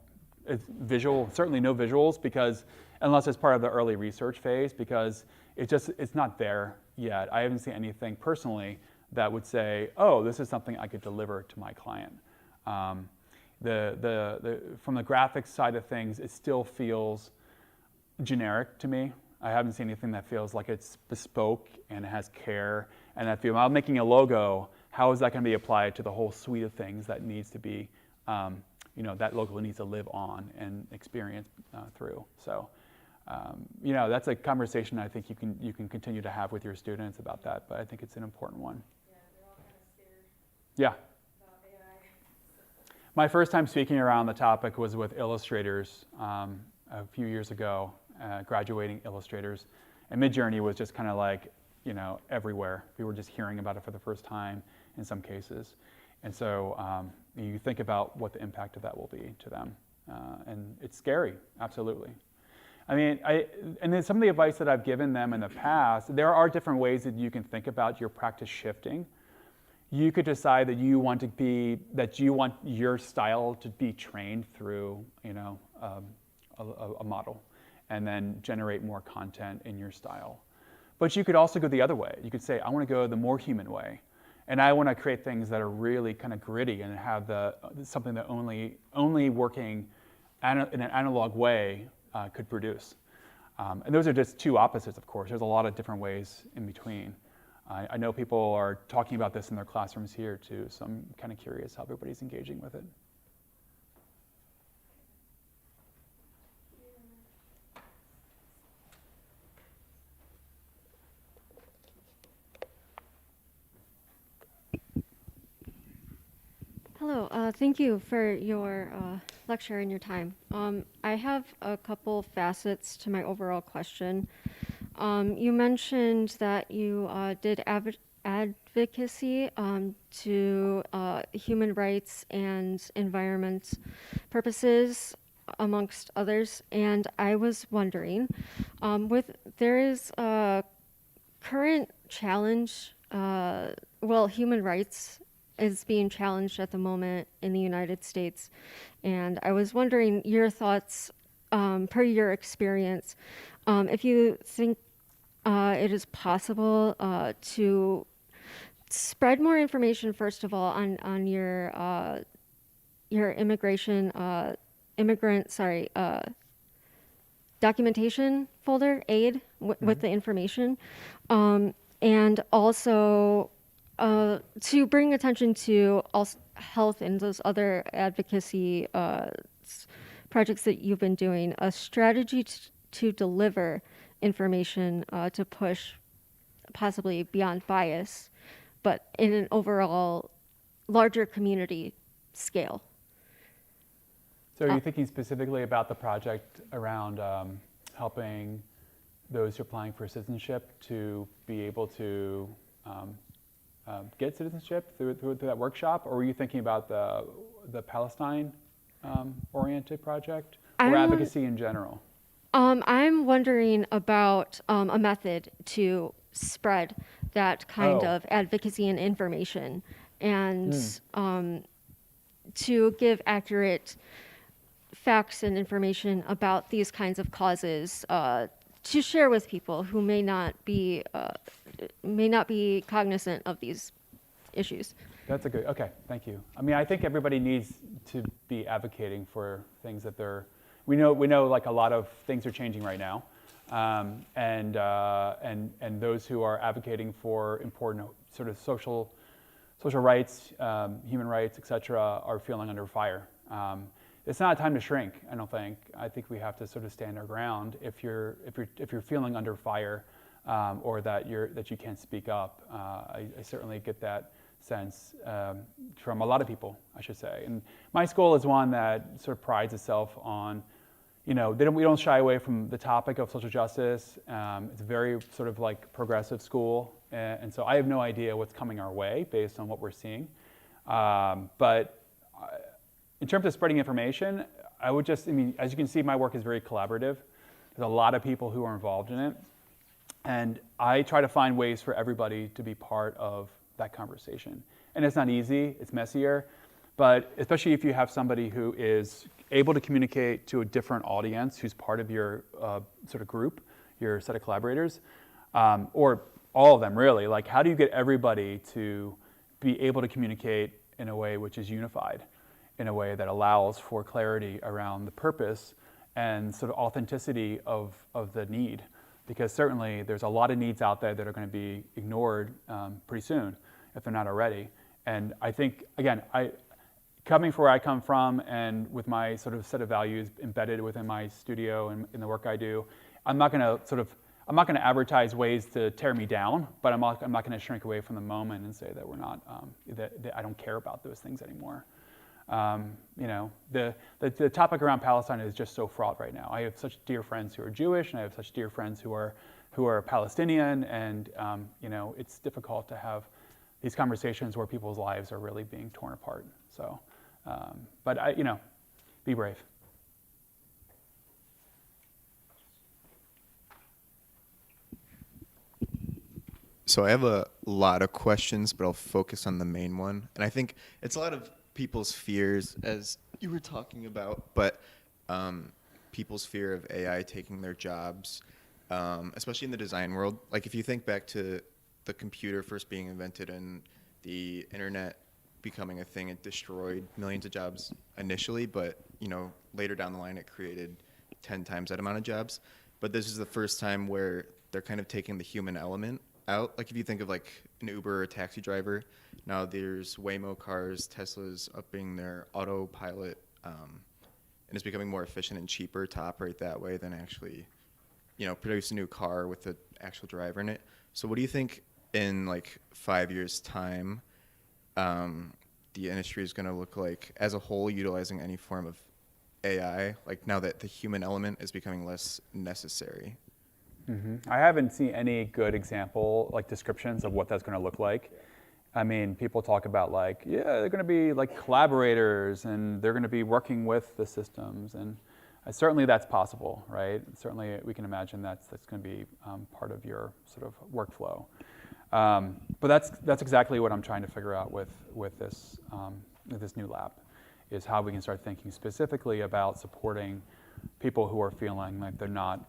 visual, certainly no visuals, because unless it's part of the early research phase, because it's not there yet. I haven't seen anything personally that would say, oh, this is something I could deliver to my client. From the graphics side of things, it still feels generic to me. I haven't seen anything that feels like it's bespoke and it has care. And I feel, I'm making a logo, how is that going to be applied to the whole suite of things that needs to be, that logo needs to live on and experience through. So, that's a conversation I think you can continue to have with your students about that, but I think it's an important one. Yeah, they're all kind of scared. Yeah. About AI. My first time speaking around the topic was with illustrators a few years ago, graduating illustrators. And Midjourney was just kind of like, everywhere. We were just hearing about it for the first time in some cases. And so you think about what the impact of that will be to them. And it's scary, absolutely. I mean, and then some of the advice that I've given them in the past, there are different ways that you can think about your practice shifting. You could decide that you want your style to be trained through, a model, and then generate more content in your style. But you could also go the other way. You could say, I want to go the more human way, and I want to create things that are really kind of gritty and have something that only working in an analog way could produce. And those are just two opposites, of course. There's a lot of different ways in between. I know people are talking about this in their classrooms here too, so I'm kind of curious how everybody's engaging with it. Hello, thank you for your lecture and your time. I have a couple facets to my overall question. You mentioned that you did advocacy to human rights and environment purposes, amongst others. And I was wondering, with there is a current challenge. Well, human rights is being challenged at the moment in the United States, and I was wondering your thoughts, per your experience, if you think it is possible to spread more information, first of all, on your documentation folder, aid, with the information, and also to bring attention to also health and those other advocacy projects that you've been doing, a strategy to deliver information to push possibly beyond bias, but in an overall larger community scale. So are you thinking specifically about the project around helping those who are applying for citizenship to be able to get citizenship through that workshop, or were you thinking about the Palestine oriented project, or advocacy in general? I'm wondering about a method to spread that kind of advocacy and information, and to give accurate facts and information about these kinds of causes to share with people who may not be cognizant of these issues. That's a good, okay, thank you. I mean, I think everybody needs to be advocating for things that we know like a lot of things are changing right now. And those who are advocating for important sort of social rights, human rights, et cetera, are feeling under fire. It's not a time to shrink, I don't think. I think we have to sort of stand our ground if you're feeling under fire, or that you can't speak up. I certainly get that sense from a lot of people, I should say. And my school is one that sort of prides itself on, we don't shy away from the topic of social justice. It's a very sort of like progressive school, and so I have no idea what's coming our way based on what we're seeing. But in terms of spreading information, as you can see, my work is very collaborative. There's a lot of people who are involved in it. And I try to find ways for everybody to be part of that conversation. And it's not easy, it's messier, but especially if you have somebody who is able to communicate to a different audience who's part of your sort of group, your set of collaborators, or all of them really. Like, how do you get everybody to be able to communicate in a way which is unified, in a way that allows for clarity around the purpose and sort of authenticity of the need? Because certainly there's a lot of needs out there that are going to be ignored pretty soon if they're not already. And I think, again, coming from where I come from and with my sort of set of values embedded within my studio and in the work I do, I'm not going to advertise ways to tear me down, but I'm not going to shrink away from the moment and say that we're not, that I don't care about those things anymore. The topic around Palestine is just so fraught right now. I have such dear friends who are Jewish, and I have such dear friends who are Palestinian, and it's difficult to have these conversations where people's lives are really being torn apart. So, but be brave. So I have a lot of questions, but I'll focus on the main one. And I think it's a lot of people's fears, as you were talking about, but people's fear of AI taking their jobs, especially in the design world. Like, if you think back to the computer first being invented and the internet becoming a thing, it destroyed millions of jobs initially, but later down the line it created 10 times that amount of jobs. But this is the first time where they're kind of taking the human element out. Like, if you think of like an Uber or a taxi driver, now there's Waymo cars, Tesla's upping their autopilot, and it's becoming more efficient and cheaper to operate that way than actually, produce a new car with an actual driver in it. So what do you think in like 5 years' time, the industry is going to look like as a whole, utilizing any form of AI, like now that the human element is becoming less necessary? I haven't seen any good example, like descriptions of what that's going to look like. I mean, people talk about like, yeah, they're going to be like collaborators and they're going to be working with the systems. And certainly that's possible, right? Certainly we can imagine that's going to be part of your sort of workflow. But that's exactly what I'm trying to figure out with this new lab, is how we can start thinking specifically about supporting people who are feeling like they're not,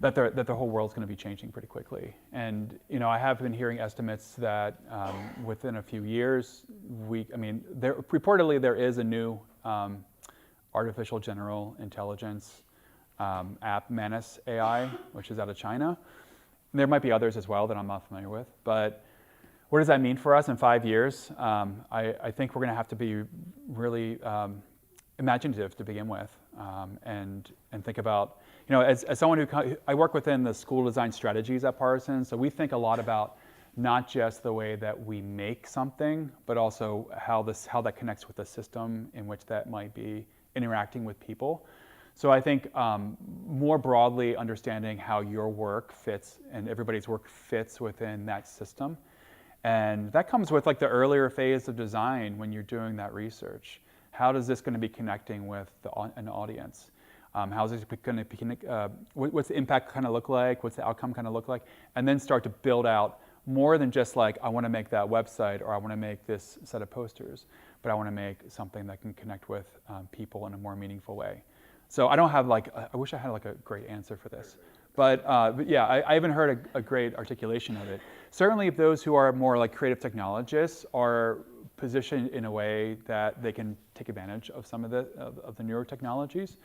that the whole world's going to be changing pretty quickly. And I have been hearing estimates that within a few years, reportedly there is a new artificial general intelligence app, Manus AI, which is out of China. There might be others as well that I'm not familiar with, but what does that mean for us in 5 years? I think we're going to have to be really imaginative to begin with, and think about, as someone I work within the school design strategies at Parsons, so we think a lot about not just the way that we make something, but also how that connects with the system in which that might be interacting with people. So I think more broadly understanding how your work fits and everybody's work fits within that system. And that comes with like the earlier phase of design when you're doing that research. How is this going to be connecting with an audience? How is this going to be, what's the impact kind of look like? What's the outcome kind of look like? And then start to build out more than just like, I want to make that website or I want to make this set of posters, but I want to make something that can connect with people in a more meaningful way. So I don't have I wish I had like a great answer for this. But yeah, I haven't heard a great articulation of it. Certainly if those who are more like creative technologists are positioned in a way that they can take advantage of some of the newer technologies.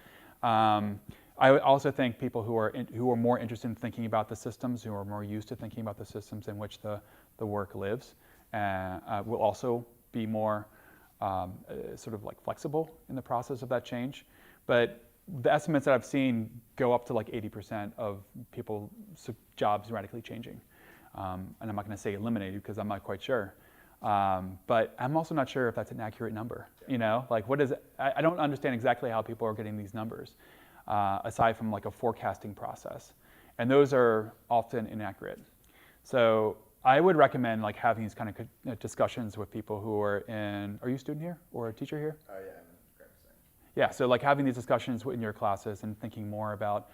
I also think people who are more interested in thinking about the systems, who are more used to thinking about the systems in which the work lives, will also be more sort of like flexible in the process of that change. But the estimates that I've seen go up to like 80% of people's jobs radically changing. And I'm not going to say eliminated because I'm not quite sure. But I'm also not sure if that's an accurate number. Like what is it? I don't understand exactly how people are getting these numbers, aside from like a forecasting process. And those are often inaccurate. So I would recommend like having these kind of discussions with people who are you a student here or a teacher here? Oh, yeah, I'm in graphic design. Yeah, so like having these discussions in your classes and thinking more about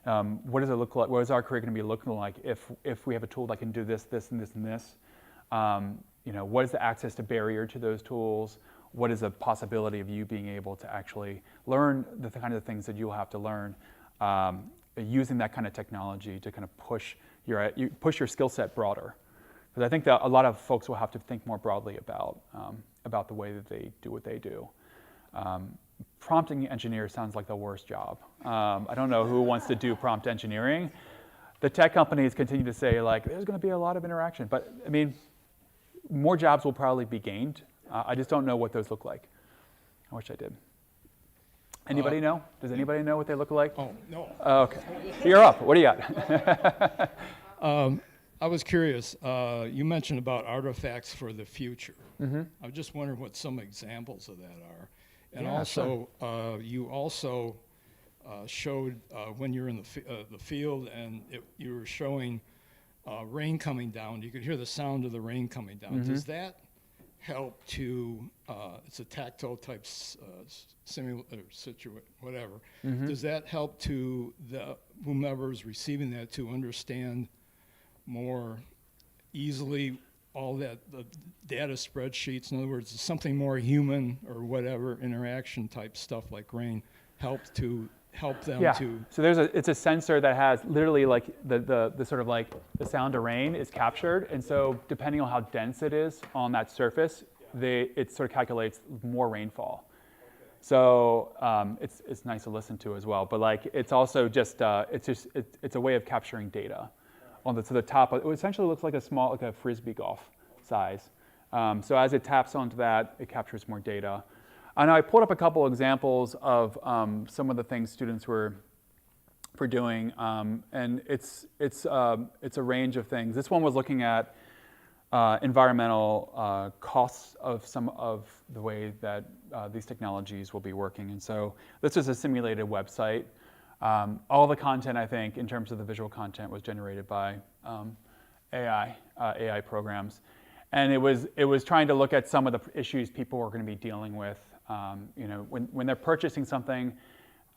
what does it look like, what is our career going to be looking like if we have a tool that can do this, this, and this, and this. What is the access to barrier to those tools? What is the possibility of you being able to actually learn the kind of things that you'll have to learn using that kind of technology to kind of push your skill set broader? Because I think that a lot of folks will have to think more broadly about the way that they do what they do. Prompting engineer sounds like the worst job. I don't know who wants to do prompt engineering. The tech companies continue to say like, there's going to be a lot of interaction, but I mean, more jobs will probably be gained. I just don't know what those look like. I wish I did. Anybody know? Does anybody know what they look like? Oh, no. Okay. You're up. What do you got? I was curious. You mentioned about artifacts for the future. Mm-hmm. I was just wondering what some examples of that are. And Yeah, also, you also showed when you're in the field and you were showing rain coming down. You could hear the sound of the rain coming down. Mm-hmm. Does that help to, it's a tactile type whatever. Mm-hmm. Does that help to whomever's receiving that to understand more easily all that, the data spreadsheets? In other words, something more human or whatever interaction type stuff like rain help them Yeah. to. So it's a sensor that has literally like the sort of like the sound of rain is captured, and so depending on how dense it is on that surface, it sort of calculates more rainfall. So it's nice to listen to as well. But like it's also just it's a way of capturing data. To the top, it essentially looks like a frisbee golf size. So as it taps onto that, it captures more data. And I pulled up a couple examples of some of the things students were doing, and it's a range of things. This one was looking at environmental costs of some of the way that these technologies will be working. And so this is a simulated website All the content, I think, in terms of the visual content, was generated by AI programs, and it was trying to look at some of the issues people were going to be dealing with. When they're purchasing something,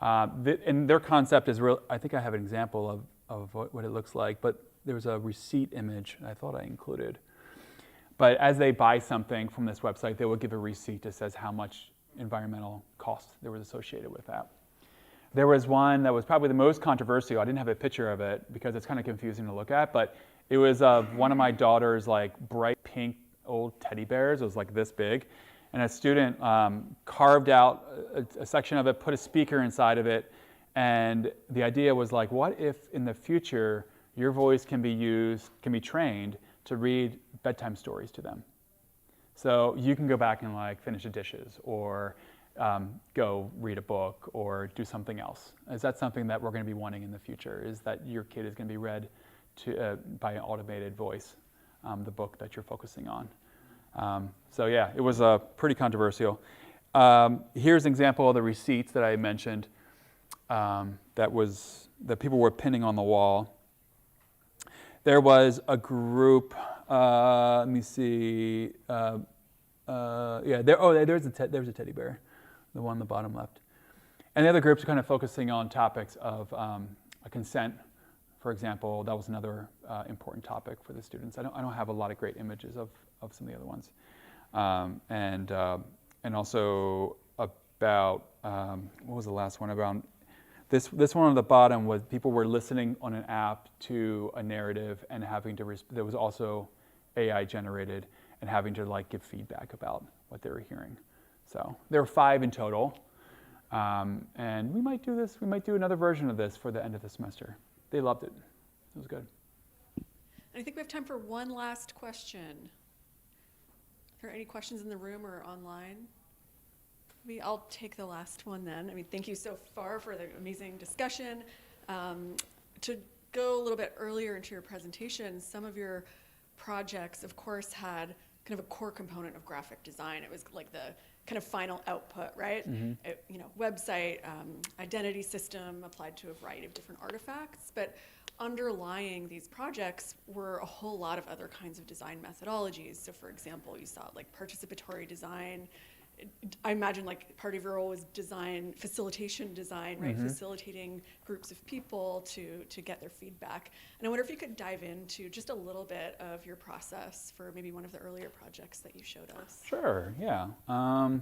and their concept is real. I think I have an example of what it looks like, but there was a receipt image I thought I included. But as they buy something from this website, they will give a receipt that says how much environmental cost there was associated with that. There was one that was probably the most controversial. I didn't have a picture of it because it's kind of confusing to look at, but it was one of my daughter's like bright pink old teddy bears. It was like this big. And a student carved out a section of it, put a speaker inside of it, and the idea was like, what if in the future your voice can be trained to read bedtime stories to them? So you can go back and like finish the dishes, or go read a book, or do something else. Is that something that we're going to be wanting in the future? Is that your kid is going to be read to by an automated voice, the book that you're focusing on? So yeah, it was pretty controversial. Here's an example of the receipts that I mentioned that people were pinning on the wall. There was a group. Let me see. There's a teddy bear, the one on the bottom left. And the other groups are kind of focusing on topics of consent, for example. That was another important topic for the students. I don't have a lot of great images of some of the other ones. And also about, what was the last one? About this one on the bottom was people were listening on an app to a narrative and having to, there was also AI generated, and having to like give feedback about what they were hearing. So there were 5 in total. And we might do another version of this for the end of the semester. They loved it. It was good. I think we have time for one last question. Are there any questions in the room or online? Maybe I'll take the last one then. I mean, thank you so far for the amazing discussion. To go a little bit earlier into your presentation, some of your projects, of course, had kind of a core component of graphic design. It was like the kind of final output, right? Mm-hmm. Website, identity system applied to a variety of different artifacts, but underlying these projects were a whole lot of other kinds of design methodologies. So for example, you saw like participatory design. I imagine like part of your role was facilitation design, right? Mm-hmm. Facilitating groups of people to get their feedback. And I wonder if you could dive into just a little bit of your process for maybe one of the earlier projects that you showed us. Sure, yeah. Let me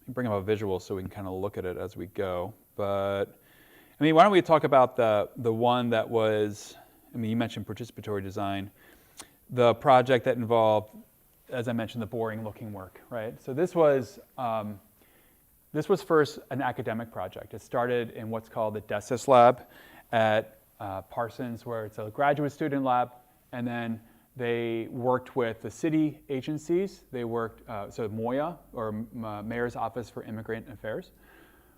bring up a visual so we can kind of look at it as we go. But, I mean, why don't we talk about the one that was, I mean, you mentioned participatory design. The project that involved, as I mentioned, the boring looking work, right? So this was first an academic project. It started in what's called the DESIS lab at Parsons, where it's a graduate student lab, and then they worked with the city agencies. They worked, so MOIA, or Mayor's Office for Immigrant Affairs.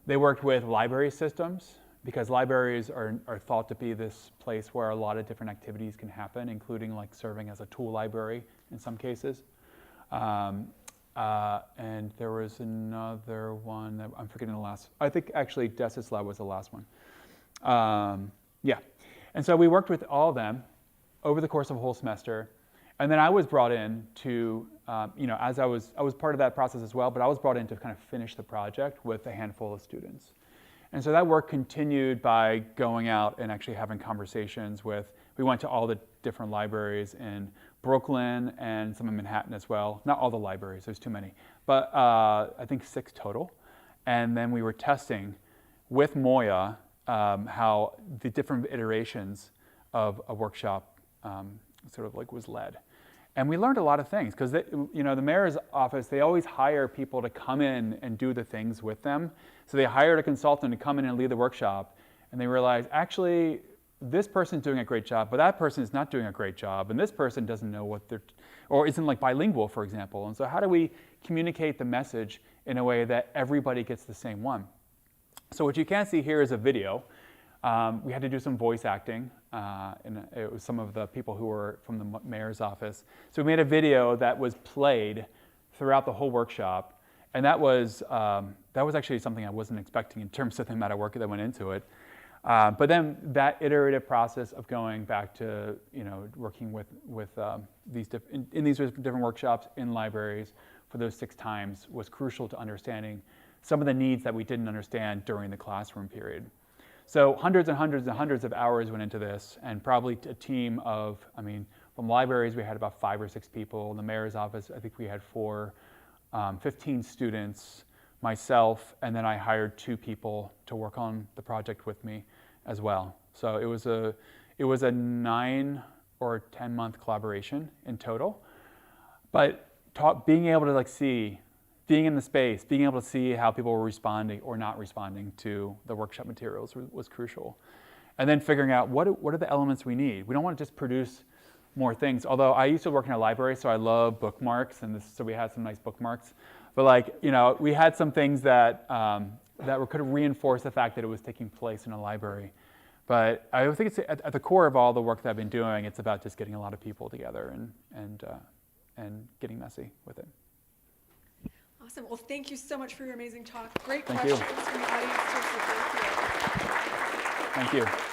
They worked with library systems, because libraries are thought to be this place where a lot of different activities can happen, including like serving as a tool library in some cases. And there was another one that I'm forgetting the last. I think actually DESIS Lab was the last one. Yeah, and so we worked with all of them over the course of a whole semester, and then I was brought in to, as I was part of that process as well, but I was brought in to kind of finish the project with a handful of students. And so that work continued by going out and actually having conversations with, we went to all the different libraries in Brooklyn and some in Manhattan as well. Not all the libraries, there's too many, but I think 6 total. And then we were testing with MOIA how the different iterations of a workshop sort of like was led. And we learned a lot of things because the mayor's office, they always hire people to come in and do the things with them. So they hired a consultant to come in and lead the workshop, and they realized, actually, this person's doing a great job, but that person is not doing a great job, and this person doesn't know what they're, or isn't like bilingual, for example. And so how do we communicate the message in a way that everybody gets the same one? So what you can see here is a video. We had to do some voice acting, and it was some of the people who were from the mayor's office. So we made a video that was played throughout the whole workshop, and that was actually something I wasn't expecting in terms of the amount of work that went into it. But then that iterative process of going back to, working with in these different workshops in libraries for those 6 times was crucial to understanding some of the needs that we didn't understand during the classroom period. So hundreds and hundreds and hundreds of hours went into this, and probably a team of, from libraries we had about 5 or 6 people. In the mayor's office, I think we had 4, 15 students, myself, and then I hired 2 people to work on the project with me as well. So it was a 9 or 10 month collaboration in total. But being able to see, being in the space, being able to see how people were responding or not responding to the workshop materials was crucial. And then figuring out what are the elements we need. We don't want to just produce more things. Although I used to work in a library, so I love bookmarks, and so we had some nice bookmarks. But we had some things that could reinforce the fact that it was taking place in a library. But I think it's at the core of all the work that I've been doing. It's about just getting a lot of people together and getting messy with it. Awesome. Well, thank you so much for your amazing talk. Great Thank you. questions from the audience. Thank you.